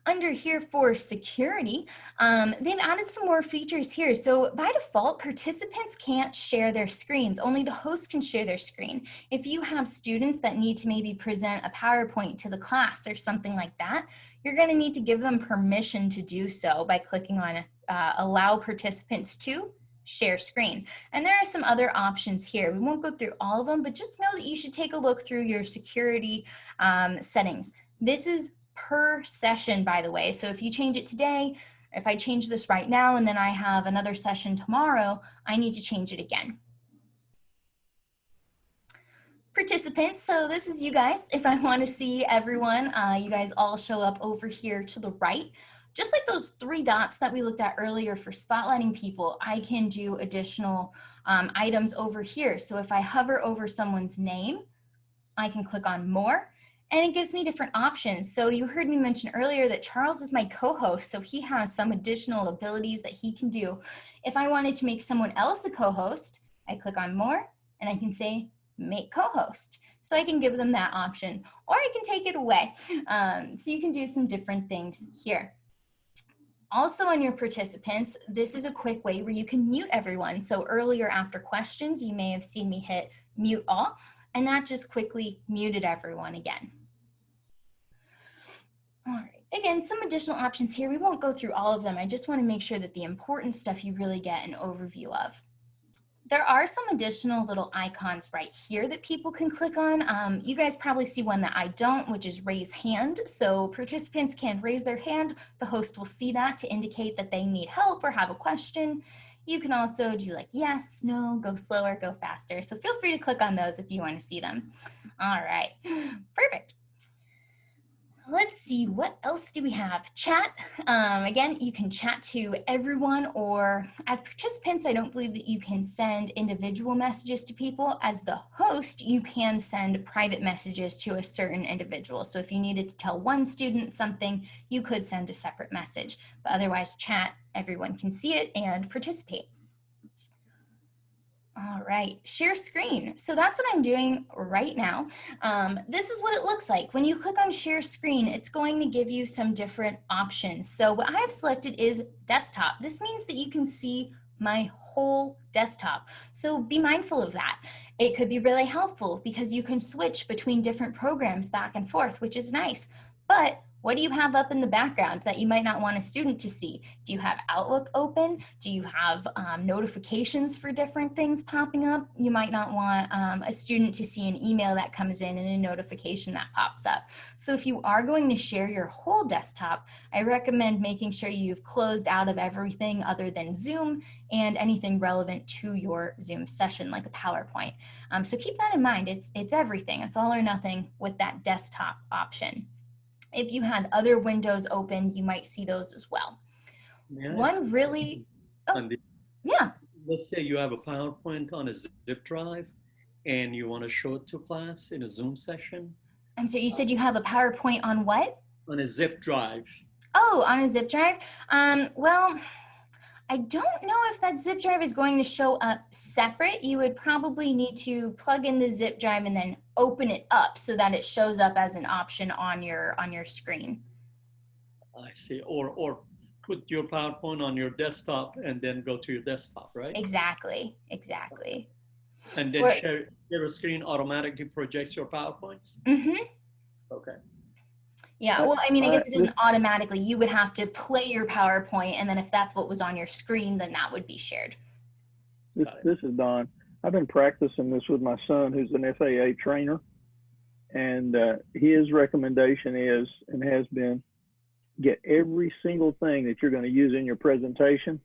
under here for security, they've added some more features here. So by default, participants can't share their screens. Only the host can share their screen. If you have students that need to maybe present a PowerPoint to the class or something like that, you're going to need to give them permission to do so by clicking on allow participants to share screen. And there are some other options here. We won't go through all of them, but just know that you should take a look through your security settings. This is per session, by the way. So if you change it today, if I change this right now and then I have another session tomorrow, I need to change it again. Participants, so this is you guys. If I want to see everyone, you guys all show up over here to the right. Just like those three dots that we looked at earlier for spotlighting people, I can do additional items over here. So if I hover over someone's name, I can click on more, and it gives me different options. So you heard me mention earlier that Charles is my co-host, so he has some additional abilities that he can do. If I wanted to make someone else a co-host, I click on more, and I can say make co-host. So I can give them that option, or I can take it away. So you can do some different things here. Also on your participants, this is a quick way where you can mute everyone. So earlier after questions, you may have seen me hit mute all, and that just quickly muted everyone again. All right, again, some additional options here. We won't go through all of them. I just want to make sure that the important stuff you really get an overview of. There are some additional little icons right here that people can click on. You guys probably see one that I don't, which is raise hand. So participants can raise their hand. The host will see that to indicate that they need help or have a question. You can also do like yes, no, go slower, go faster. So feel free to click on those if you want to see them. All right, perfect. Let's see, what else do we have? Chat. Again, you can chat to everyone, or as participants, I don't believe that you can send individual messages to people. As the host, you can send private messages to a certain individual. So if you needed to tell one student something, you could send a separate message. But otherwise, chat, everyone can see it and participate. All right, share screen. So that's what I'm doing right now. This is what it looks like. When you click on share screen, it's going to give you some different options. So what I have selected is desktop. This means that you can see my whole desktop. So be mindful of that. It could be really helpful because you can switch between different programs back and forth, which is nice. But what do you have up in the background that you might not want a student to see? Do you have Outlook open? Do you have notifications for different things popping up? You might not want a student to see an email that comes in and a notification that pops up. So if you are going to share your whole desktop, I recommend making sure you've closed out of everything other than Zoom and anything relevant to your Zoom session, like a PowerPoint. So keep that in mind. It's everything. It's all or nothing with that desktop option. If you had other windows open, you might see those as well. One really, yeah. Let's say you have a PowerPoint on a zip drive and you want to show it to class in a Zoom session. I'm sorry, you said you have a PowerPoint on what? On a zip drive. Oh, on a zip drive? Well, I don't know if that zip drive is going to show up separate. You would probably need to plug in the zip drive and then open it up so that it shows up as an option on your screen. I see. Or put your PowerPoint on your desktop and then go to your desktop, right? Exactly, exactly. And then share a screen automatically projects your PowerPoints? Mm-hmm. Okay. Yeah, well, I mean, I guess it doesn't automatically. You would have to play your PowerPoint, and then if that's what was on your screen, then that would be shared. This is Don. I've been practicing this with my son, who's an FAA trainer, and his recommendation is, and has been, get every single thing that you're going to use in your presentation,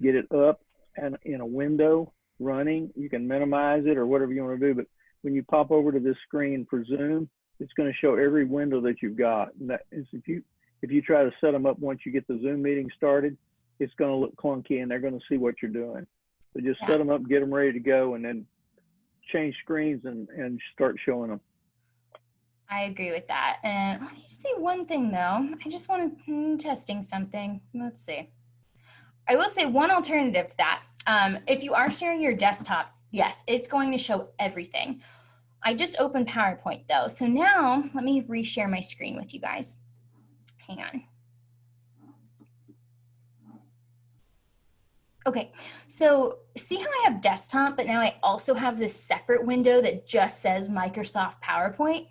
get it up and in a window running. You can minimize it or whatever you want to do, but when you pop over to this screen for Zoom, it's going to show every window that you've got. And that is, if you try to set them up once you get the Zoom meeting started, it's going to look clunky and they're going to see what you're doing. So just set them up, get them ready to go, and then change screens and start showing them. I agree with that. And let me just say one thing though. I just want testing something. Let's see. I will say one alternative to that. If you are sharing your desktop, yes, it's going to show everything. I just opened PowerPoint though. So now let me reshare my screen with you guys. Hang on. Okay, so see how I have desktop, but now I also have this separate window that just says Microsoft PowerPoint.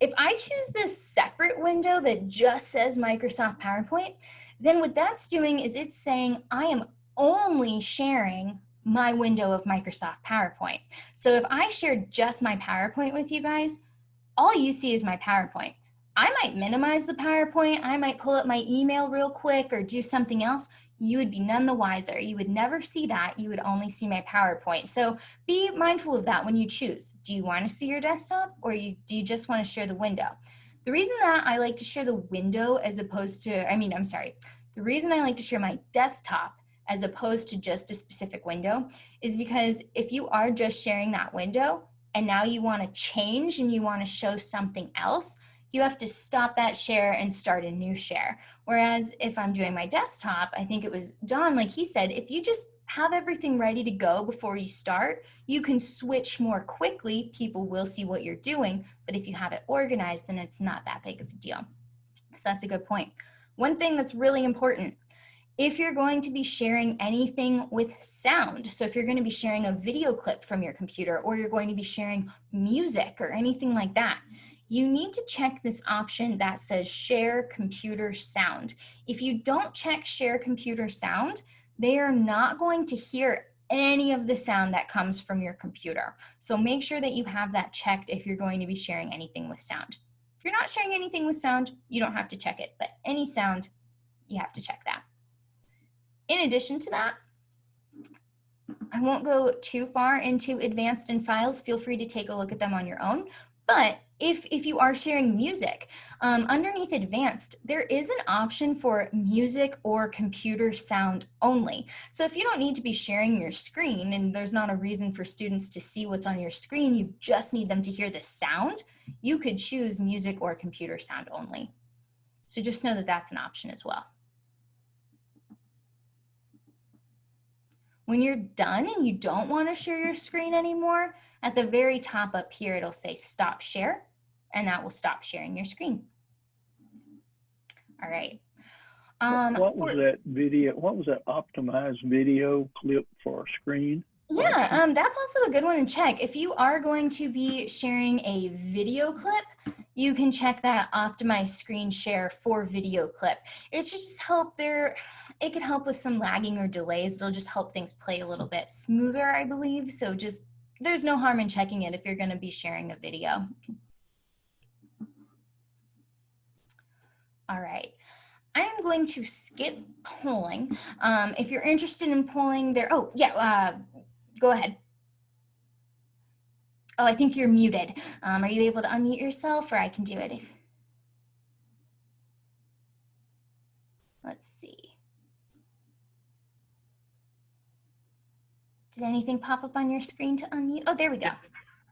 If I choose this separate window that just says Microsoft PowerPoint, then what that's doing is it's saying I am only sharing my window of Microsoft PowerPoint. So if I share just my PowerPoint with you guys, all you see is my PowerPoint. I might minimize the PowerPoint, I might pull up my email real quick or do something else. You would be none the wiser. You would never see that. You would only see my PowerPoint. So be mindful of that when you choose. Do you want to see your desktop or do you just want to share the window? The reason that I like to share the window as opposed to, the reason I like to share my desktop as opposed to just a specific window is because if you are just sharing that window, and now you want to change and you want to show something else, you have to stop that share and start a new share. Whereas if I'm doing my desktop, I think it was Don, like he said, if you just have everything ready to go before you start, you can switch more quickly. People will see what you're doing, but if you have it organized, then it's not that big of a deal. So that's a good point. One thing that's really important, if you're going to be sharing anything with sound, so if you're going to be sharing a video clip from your computer, or you're going to be sharing music or anything like that, you need to check this option that says share computer sound. If you don't check share computer sound, they are not going to hear any of the sound that comes from your computer. So make sure that you have that checked if you're going to be sharing anything with sound. If you're not sharing anything with sound, you don't have to check it, but any sound, you have to check that. In addition to that, I won't go too far into advanced in files. Feel free to take a look at them on your own. But if you are sharing music, underneath advanced, there is an option for music or computer sound only. So if you don't need to be sharing your screen and there's not a reason for students to see what's on your screen, you just need them to hear the sound, you could choose music or computer sound only. So just know that that's an option as well. When you're done and you don't want to share your screen anymore, at the very top up here, it'll say stop share, and that will stop sharing your screen. All right. What was that video? What was that optimized video clip for a screen? Yeah, that's also a good one to check. If you are going to be sharing a video clip, you can check that optimized screen share for video clip. It should just help there. It could help with some lagging or delays. It'll just help things play a little bit smoother, I believe. So just, there's no harm in checking it if you're going to be sharing a video. All right. I am going to skip polling. If you're interested in polling there, oh yeah, go ahead. Oh, I think you're muted. Are you able to unmute yourself, or I can do it? Let's see. Did anything pop up on your screen to unmute? Oh, there we go.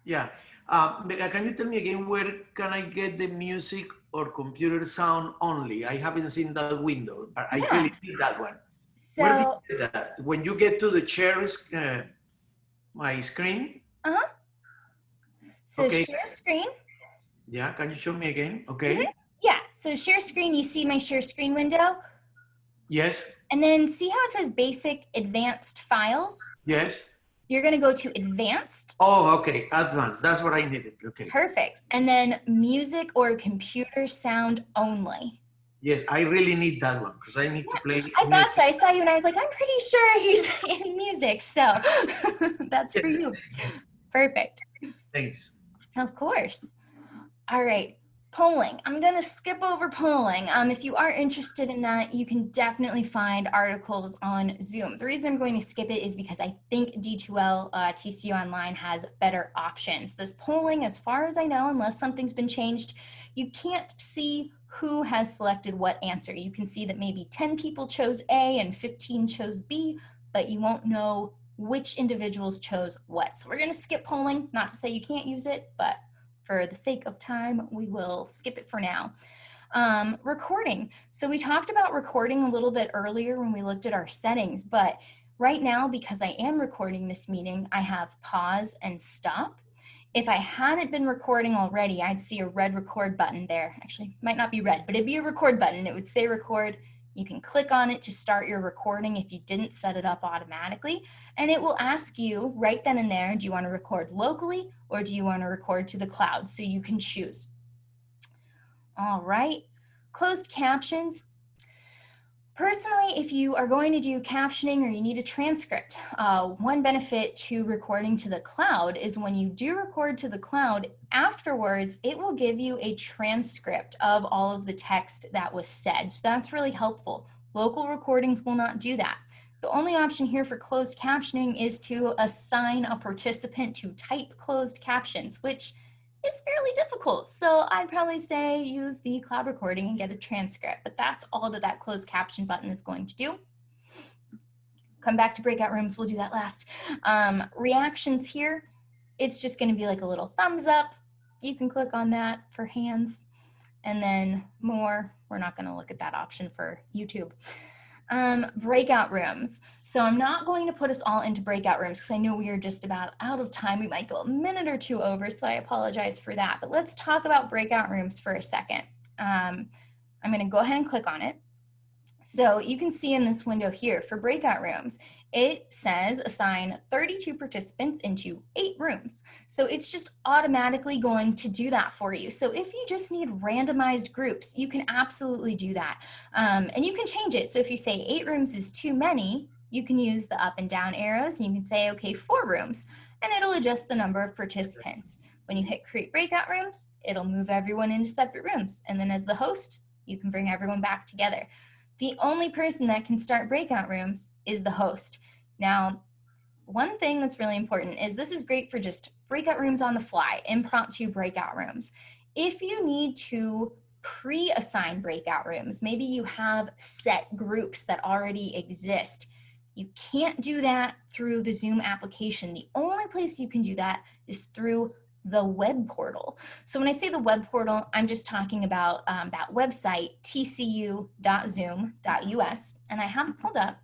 Yeah. Can you tell me again, where can I get the music or computer sound only? I haven't seen that window. I really need that one. So, where did you get that? When you get to the share my screen? Uh-huh. So okay. Share screen. Yeah, can you show me again? Okay. Mm-hmm. Yeah, so share screen, you see my share screen window? Yes. And then see how it says basic advanced files? Yes. You're going to go to advanced. Oh, okay. Advanced. That's what I needed. Okay. Perfect. And then music or computer sound only. Yes, I really need that one because I need to play. I thought so. I saw you and I was like, I'm pretty sure he's in music. So that's for you. Perfect. Thanks. Of course. All right. Polling. I'm going to skip over polling. If you are interested in that, you can definitely find articles on Zoom. The reason I'm going to skip it is because I think D2L TCU Online has better options. This polling, as far as I know, unless something's been changed, you can't see who has selected what answer. You can see that maybe 10 people chose A and 15 chose B, but you won't know which individuals chose what. So we're going to skip polling, not to say you can't use it, but for the sake of time, we will skip it for now. Recording. So we talked about recording a little bit earlier when we looked at our settings, but right now, because I am recording this meeting, I have pause and stop. If I hadn't been recording already, I'd see a red record button there. Actually, it might not be red, but it'd be a record button. It would say record. You can click on it to start your recording if you didn't set it up automatically. And it will ask you right then and there, do you want to record locally or do you want to record to the cloud? So you can choose. All right, closed captions. Personally, if you are going to do captioning or you need a transcript, one benefit to recording to the cloud is when you do record to the cloud, afterwards, it will give you a transcript of all of the text that was said. So that's really helpful. Local recordings will not do that. The only option here for closed captioning is to assign a participant to type closed captions, which is fairly difficult. So I'd probably say use the cloud recording and get a transcript, but that's all that that closed caption button is going to do. Come back to breakout rooms, we'll do that last. Reactions here. it's just going to be like a little thumbs up. You can click on that for hands, and then more. We're not going to look at that option for YouTube. Breakout rooms. So I'm not going to put us all into breakout rooms because I know we are just about out of time. We might go a minute or two over, so I apologize for that. But let's talk about breakout rooms for a second. I'm going to go ahead and click on it. So you can see in this window here for breakout rooms, it says assign 32 participants into 8 rooms. So it's just automatically going to do that for you. So if you just need randomized groups, you can absolutely do that. And you can change it. So if you say 8 rooms is too many, you can use the up and down arrows, and you can say, okay, 4 rooms, and it'll adjust the number of participants. When you hit create breakout rooms, it'll move everyone into separate rooms. And then as the host, you can bring everyone back together. The only person that can start breakout rooms is the host. Now, one thing that's really important is this is great for just breakout rooms on the fly, impromptu breakout rooms. If you need to pre-assign breakout rooms, maybe you have set groups that already exist, you can't do that through the Zoom application. The only place you can do that is through the web portal. So when I say the web portal, I'm just talking about that website, tcu.zoom.us, and I have it pulled up.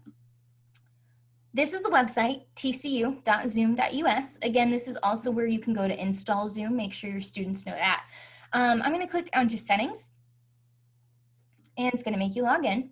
This is the website, tcu.zoom.us. Again, this is also where you can go to install Zoom. Make sure your students know that. I'm going to click onto settings, and it's going to make you log in.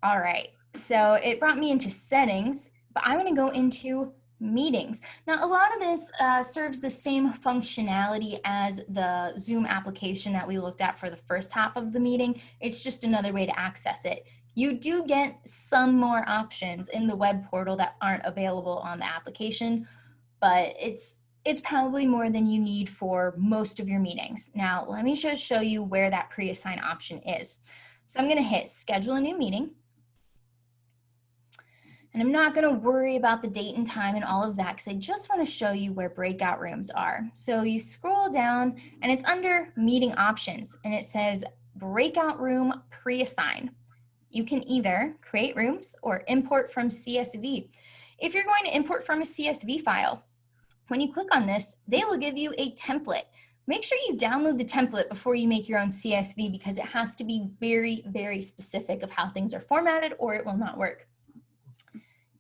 All right, so it brought me into settings, but I'm going to go into meetings. Now, a lot of this serves the same functionality as the Zoom application that we looked at for the first half of the meeting. It's just another way to access it. You do get some more options in the web portal that aren't available on the application, but it's probably more than you need for most of your meetings. Now, let me just show you where that pre-assign option is. So I'm going to hit schedule a new meeting. And I'm not going to worry about the date and time and all of that because I just want to show you where breakout rooms are. So you scroll down and it's under meeting options and it says breakout room pre-assign. You can either create rooms or import from CSV. If you're going to import from a CSV file, when you click on this, they will give you a template. Make sure you download the template before you make your own CSV because it has to be very, very specific of how things are formatted or it will not work.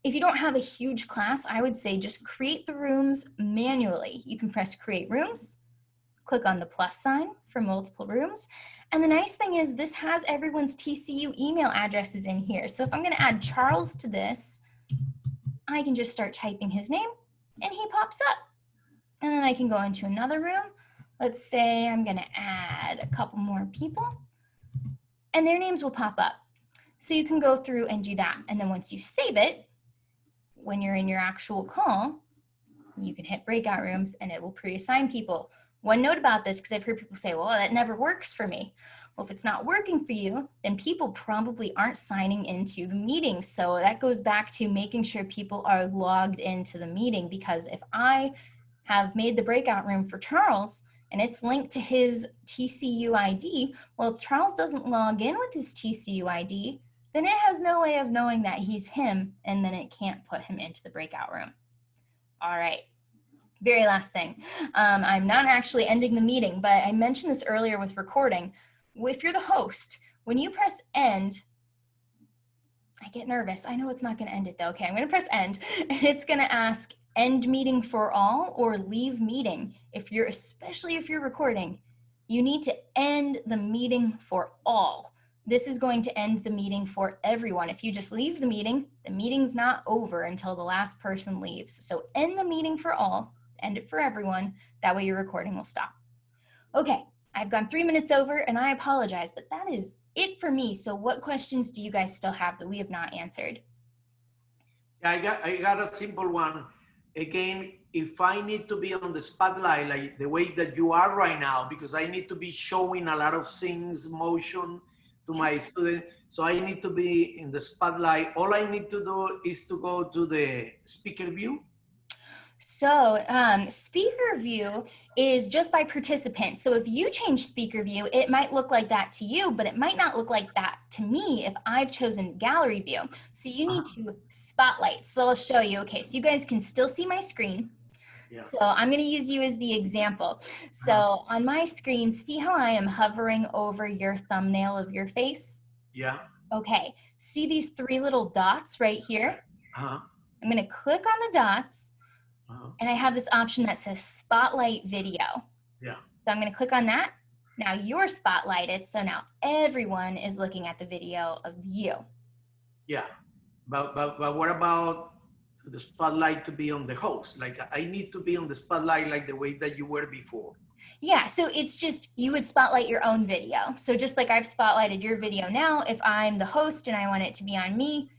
If you don't have a huge class, I would say just create the rooms manually. You can press create rooms, click on the plus sign for multiple rooms. And the nice thing is this has everyone's TCU email addresses in here. So if I'm gonna add Charles to this, I can just start typing his name and he pops up. And then I can go into another room. Let's say I'm gonna add a couple more people and their names will pop up. So you can go through and do that. And then once you save it, when you're in your actual call, you can hit breakout rooms and it will pre-assign people. One note about this, because I've heard people say, well, that never works for me. Well, if it's not working for you, then people probably aren't signing into the meeting. So that goes back to making sure people are logged into the meeting, because if I have made the breakout room for Charles and it's linked to his TCU ID, well, if Charles doesn't log in with his TCU ID, then it has no way of knowing that he's him, and then it can't put him into the breakout room. All right, very last thing. I'm not actually ending the meeting, but I mentioned this earlier with recording. If you're the host, when you press end, I get nervous. I know it's not gonna end it though. Okay, I'm gonna press end, and it's gonna ask end meeting for all or leave meeting. Especially if you're recording, you need to end the meeting for all. This is going to end the meeting for everyone. If you just leave the meeting's not over until the last person leaves. So end the meeting for all, end it for everyone. That way your recording will stop. Okay, I've gone 3 minutes over and I apologize, but that is it for me. So what questions do you guys still have that we have not answered? I got a simple one. Again, if I need to be on the spotlight, like the way that you are right now, because I need to be showing a lot of things, motion, to my student, so I need to be in the spotlight. All I need to do is to go to the speaker view. So speaker view is just by participants. So if you change speaker view, it might look like that to you, but it might not look like that to me if I've chosen gallery view. So you need to spotlight. So I'll show you. Okay, so you guys can still see my screen. Yeah. So I'm going to use you as the example. So on my screen, see how I am hovering over your thumbnail of your face? Yeah. Okay, see these three little dots right here? I'm going to click on the dots. And I have this option that says spotlight video. Yeah. So I'm going to click on that. Now you're spotlighted. So now everyone is looking at the video of you. Yeah. But what about the spotlight to be on the host? Like I need to be on the spotlight like the way that you were before. Yeah, so it's just you would spotlight your own video. So just like I've spotlighted your video now, if I'm the host and I want it to be on me,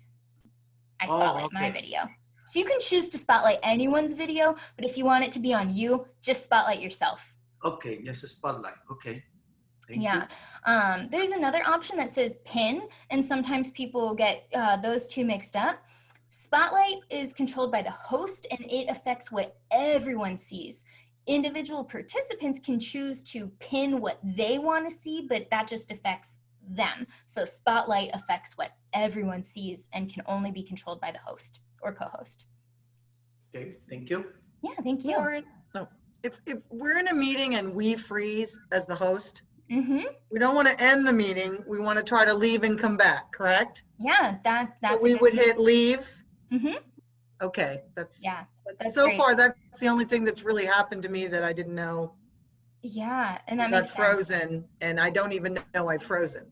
I spotlight my video. So you can choose to spotlight anyone's video, but if you want it to be on you, just spotlight yourself. Okay, just a spotlight. Okay. Thank you. There's another option that says pin, and sometimes people get those two mixed up. Spotlight is controlled by the host, and it affects what everyone sees. Individual participants can choose to pin what they want to see, but that just affects them. So spotlight affects what everyone sees and can only be controlled by the host or co-host. Okay, thank you. Yeah, thank you. Lauren, so if we're in a meeting and we freeze as the host, we don't want to end the meeting. We want to try to leave and come back, correct? Yeah, that's so we would hit leave. Okay, that's so great. far that's the only thing that's really happened to me that I didn't know. Yeah, and that got makes frozen, sense. and I don't even know I've frozen.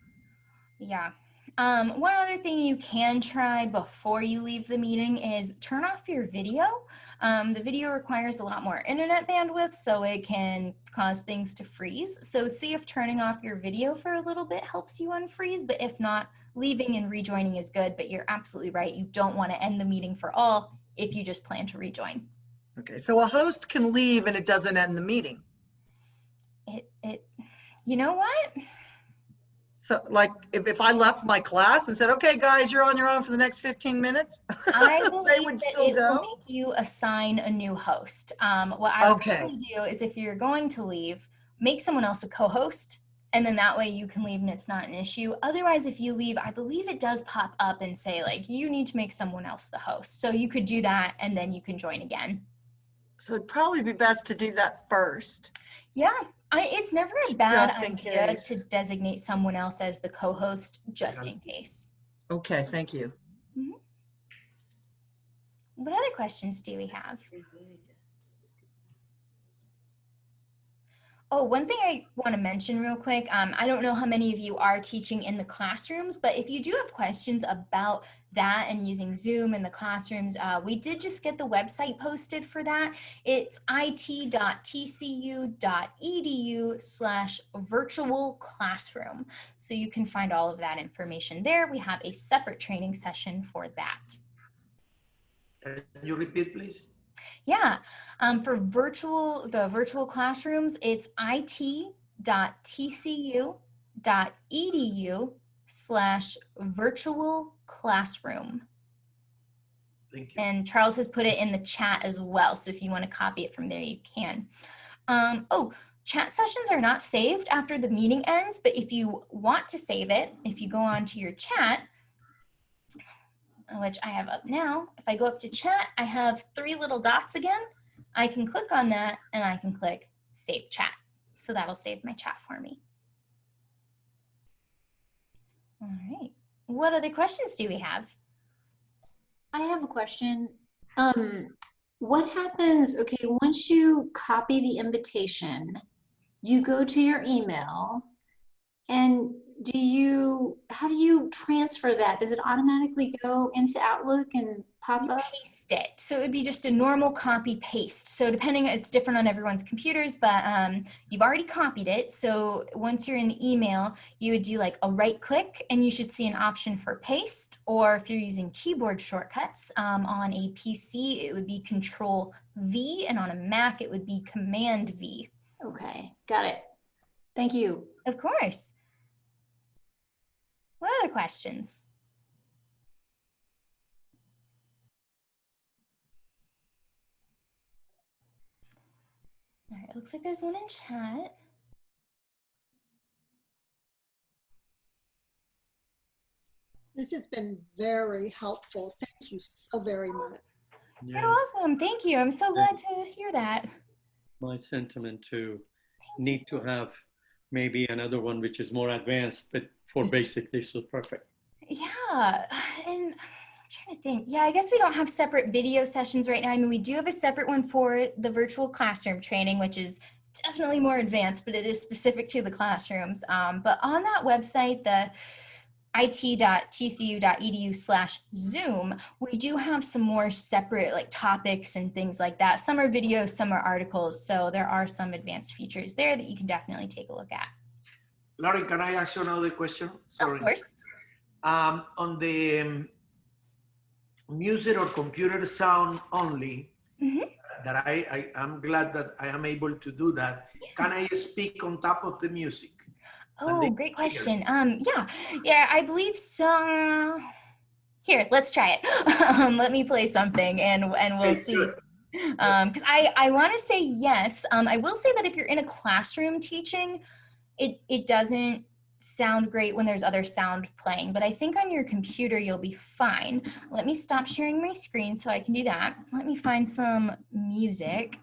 Yeah. One other thing you can try before you leave the meeting is turn off your video. The video requires a lot more internet bandwidth, so it can cause things to freeze. So see if turning off your video for a little bit helps you unfreeze, but if not, leaving and rejoining is good, but you're absolutely right. You don't want to end the meeting for all if you just plan to rejoin. Okay, so a host can leave and it doesn't end the meeting. You know what? So like if I left my class and said, okay, guys, you're on your own for the next 15 minutes, I believe they would that still it go? will make you assign a new host. What I would probably do is if you're going to leave, make someone else a co-host, and then that way you can leave and it's not an issue. Otherwise, if you leave, I believe it does pop up and say like, you need to make someone else the host. So you could do that and then you can join again. So it'd probably be best to do that first. Yeah, it's never a bad Just in idea case. to designate someone else as the co-host just in case. Okay, thank you. What other questions do we have? Oh, one thing I want to mention real quick, I don't know how many of you are teaching in the classrooms, but if you do have questions about that and using Zoom in the classrooms, we did just get the website posted for that. It's it.tcu.edu/virtual classroom. So you can find all of that information there. We have a separate training session for that. Can you repeat, please? Yeah, for the virtual classrooms, it's it.tcu.edu/virtual classroom. Thank you. And Charles has put it in the chat as well, so if you want to copy it from there, you can. Chat sessions are not saved after the meeting ends, but if you want to save it, if you go on to your chat, which I have up now. If I go up to chat, I have three little dots again. I can click on that and I can click save chat. So that'll save my chat for me. All right. What other questions do we have? I have a question. What happens, okay, once you copy the invitation, you go to your email, and how do you transfer that? Does it automatically go into Outlook and pop up? Paste it. So it would be just a normal copy paste. So depending, it's different on everyone's computers, but you've already copied it. So once you're in the email, you would do like a right click and you should see an option for paste. Or if you're using keyboard shortcuts on a PC, it would be Control V, and on a Mac, it would be Command V. Okay, got it. Thank you. Of course. What other questions? All right, looks like there's one in chat. This has been very helpful. Thank you so very much. You're welcome. Thank you. I'm so glad to hear that. My sentiment too. Need to have maybe another one which is more advanced, but for basic, this was perfect. Yeah, and I'm trying to think. Yeah, I guess we don't have separate video sessions right now. I mean, we do have a separate one for the virtual classroom training, which is definitely more advanced, but it is specific to the classrooms. But on that website, the it.tcu.edu/Zoom, we do have some more separate like topics and things like that. Some are videos, some are articles. So there are some advanced features there that you can definitely take a look at. Lauren, can I ask you another question? Sorry. Of course. On the music or computer sound only, that I'm glad that I am able to do that. Yeah. Can I speak on top of the music? Oh, great question. Yeah, I believe so. Here, let's try it. Let me play something and we'll see. Because I want to say yes. I will say that if you're in a classroom teaching, it doesn't sound great when there's other sound playing, but I think on your computer you'll be fine. Let me stop sharing my screen so I can do that. Let me find some music.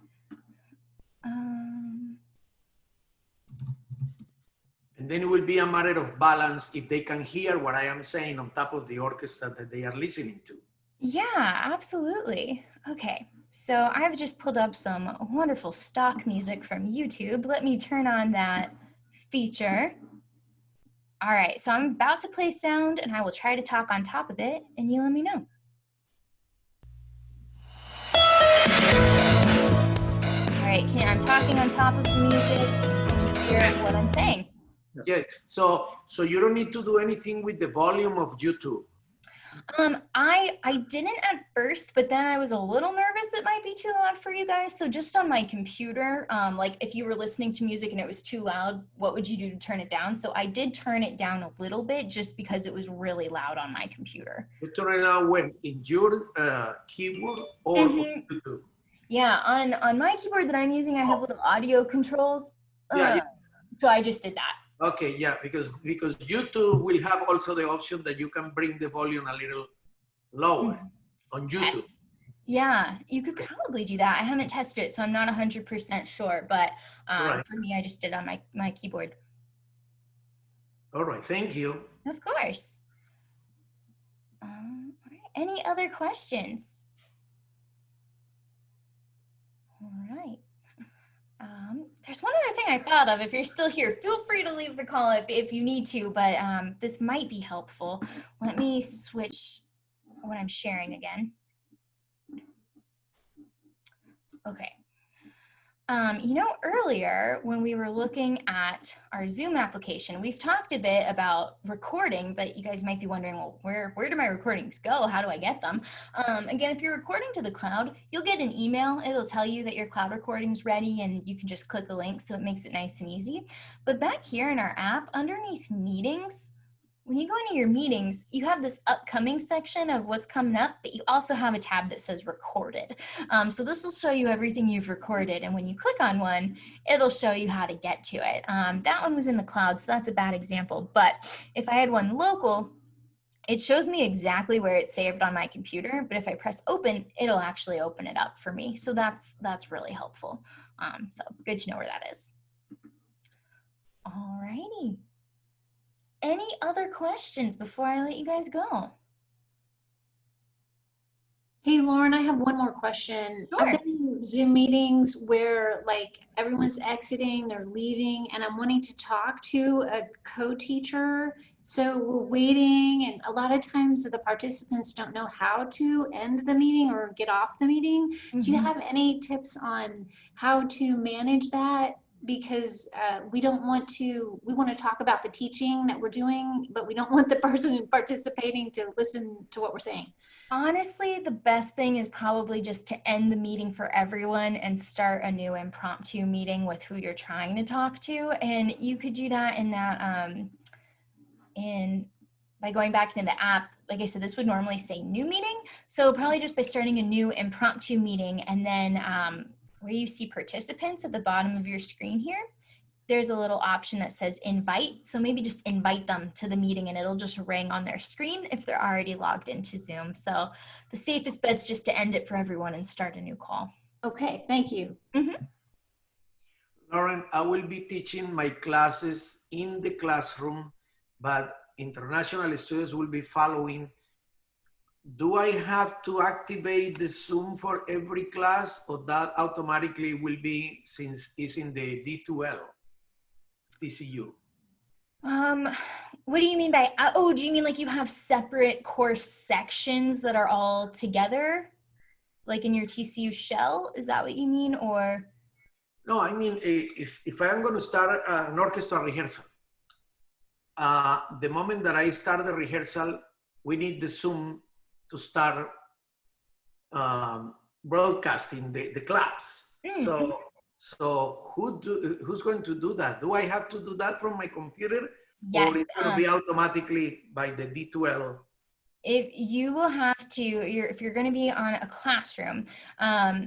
And then it will be a matter of balance if they can hear what I am saying on top of the orchestra that they are listening to. Yeah, absolutely. Okay, so I've just pulled up some wonderful stock music from YouTube. Let me turn on that feature. All right, so I'm about to play sound and I will try to talk on top of it and you let me know. All right, I'm talking on top of the music and you hear what I'm saying. Yes, so you don't need to do anything with the volume of YouTube. I didn't at first, but then I was a little nervous it might be too loud for you guys. So just on my computer, like if you were listening to music and it was too loud, what would you do to turn it down? So I did turn it down a little bit just because it was really loud on my computer. You turn it down when in your keyboard or YouTube? Yeah, on my keyboard that I'm using, I have little audio controls. So I just did that. Okay, yeah, because YouTube will have also the option that you can bring the volume a little lower on YouTube. Yes. Yeah, you could probably do that. I haven't tested it, so I'm not 100% sure, but for me, I just did it on my keyboard. All right, thank you. Of course. All right. Any other questions? All right. There's one other thing I thought of. If you're still here, feel free to leave the call if you need to, but this might be helpful. Let me switch what I'm sharing again. Okay. You know, earlier when we were looking at our Zoom application, we've talked a bit about recording, but you guys might be wondering, well, where do my recordings go? How do I get them? Again, if you're recording to the cloud, you'll get an email. It'll tell you that your cloud recording's ready and you can just click a link, so it makes it nice and easy. But back here in our app, underneath meetings, when you go into your meetings, you have this upcoming section of what's coming up, but you also have a tab that says recorded. So this will show you everything you've recorded. And when you click on one, it'll show you how to get to it. That one was in the cloud, so that's a bad example. But if I had one local, it shows me exactly where it's saved on my computer. But if I press open, it'll actually open it up for me. So that's really helpful. So good to know where that is. All righty. Any other questions before I let you guys go? Hey, Lauren, I have one more question. Sure. I've been in Zoom meetings where like everyone's exiting, they're leaving, and I'm wanting to talk to a co-teacher. So we're waiting, and a lot of times the participants don't know how to end the meeting or get off the meeting. Do you have any tips on how to manage that? Because we want to talk about the teaching that we're doing, but we don't want the person participating to listen to what we're saying. Honestly, the best thing is probably just to end the meeting for everyone and start a new impromptu meeting with who you're trying to talk to. And you could do that in that, by going back into the app. Like I said, this would normally say new meeting. So probably just by starting a new impromptu meeting and then where you see participants at the bottom of your screen here, there's a little option that says invite. So maybe just invite them to the meeting and it'll just ring on their screen if they're already logged into Zoom. So the safest bet's just to end it for everyone and start a new call. Okay, thank you. Lauren, I will be teaching my classes in the classroom, but international students will be following. Do I have to activate the Zoom for every class, or that automatically will be since it's in the D2L, TCU? What do you mean by, oh, do you mean like you have separate course sections that are all together? Like in your TCU shell? Is that what you mean, or? No, I mean, if I'm going to start an orchestra rehearsal, the moment that I start the rehearsal, we need the Zoom to start broadcasting the class. So who's going to do that? Do I have to do that from my computer? Yes. Or it's going to be automatically by the D2L? If you will have to, if you're going to be on a classroom,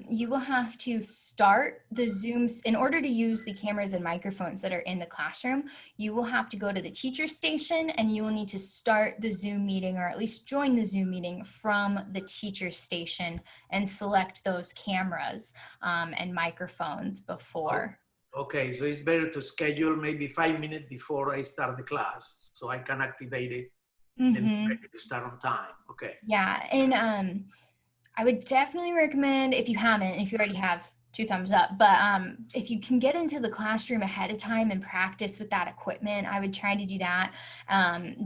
you will have to start the Zooms. In order to use the cameras and microphones that are in the classroom, you will have to go to the teacher station and you will need to start the Zoom meeting, or at least join the Zoom meeting from the teacher station and select those cameras and microphones before. Okay, so it's better to schedule maybe 5 minutes before I start the class so I can activate it. And ready to start on time. Okay. Yeah, and I would definitely recommend, if you haven't, if you already have, 2 thumbs up, but if you can get into the classroom ahead of time and practice with that equipment, I would try to do that.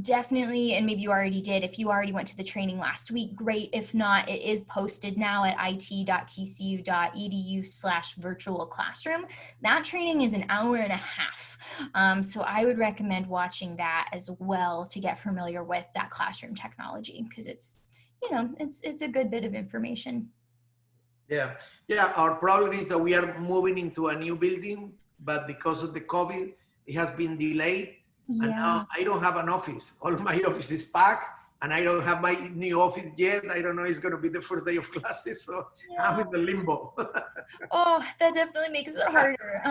Definitely, and maybe you already did, if you already went to the training last week, great. If not, it is posted now at it.tcu.edu/virtual classroom. That training is an hour and a half. So I would recommend watching that as well to get familiar with that classroom technology, because it's, you know, it's a good bit of information. Yeah, our problem is that we are moving into a new building, but because of the COVID, it has been delayed. Yeah. And now I don't have an office. All my office is packed, and I don't have my new office yet. I don't know, it's going to be the first day of classes, so yeah. I'm in the limbo. Oh, that definitely makes it harder.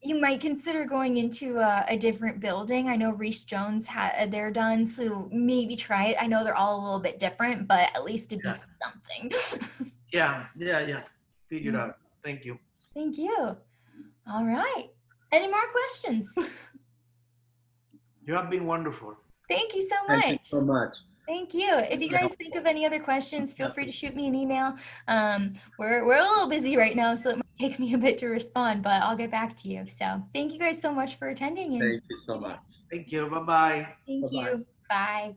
You might consider going into a different building. I know Reese Jones had they're done, so maybe try it. I know they're all a little bit different, but at least it'd be something. Yeah. Figure it out. Thank you. Thank you. All right. Any more questions? You have been wonderful. Thank you so much. Thank you so much. Thank you. If you guys think of any other questions, feel free to shoot me an email. We're a little busy right now, so it might take me a bit to respond, but I'll get back to you. So thank you guys so much for attending. And thank you so much. Thank you. Bye-bye. Thank you. Bye.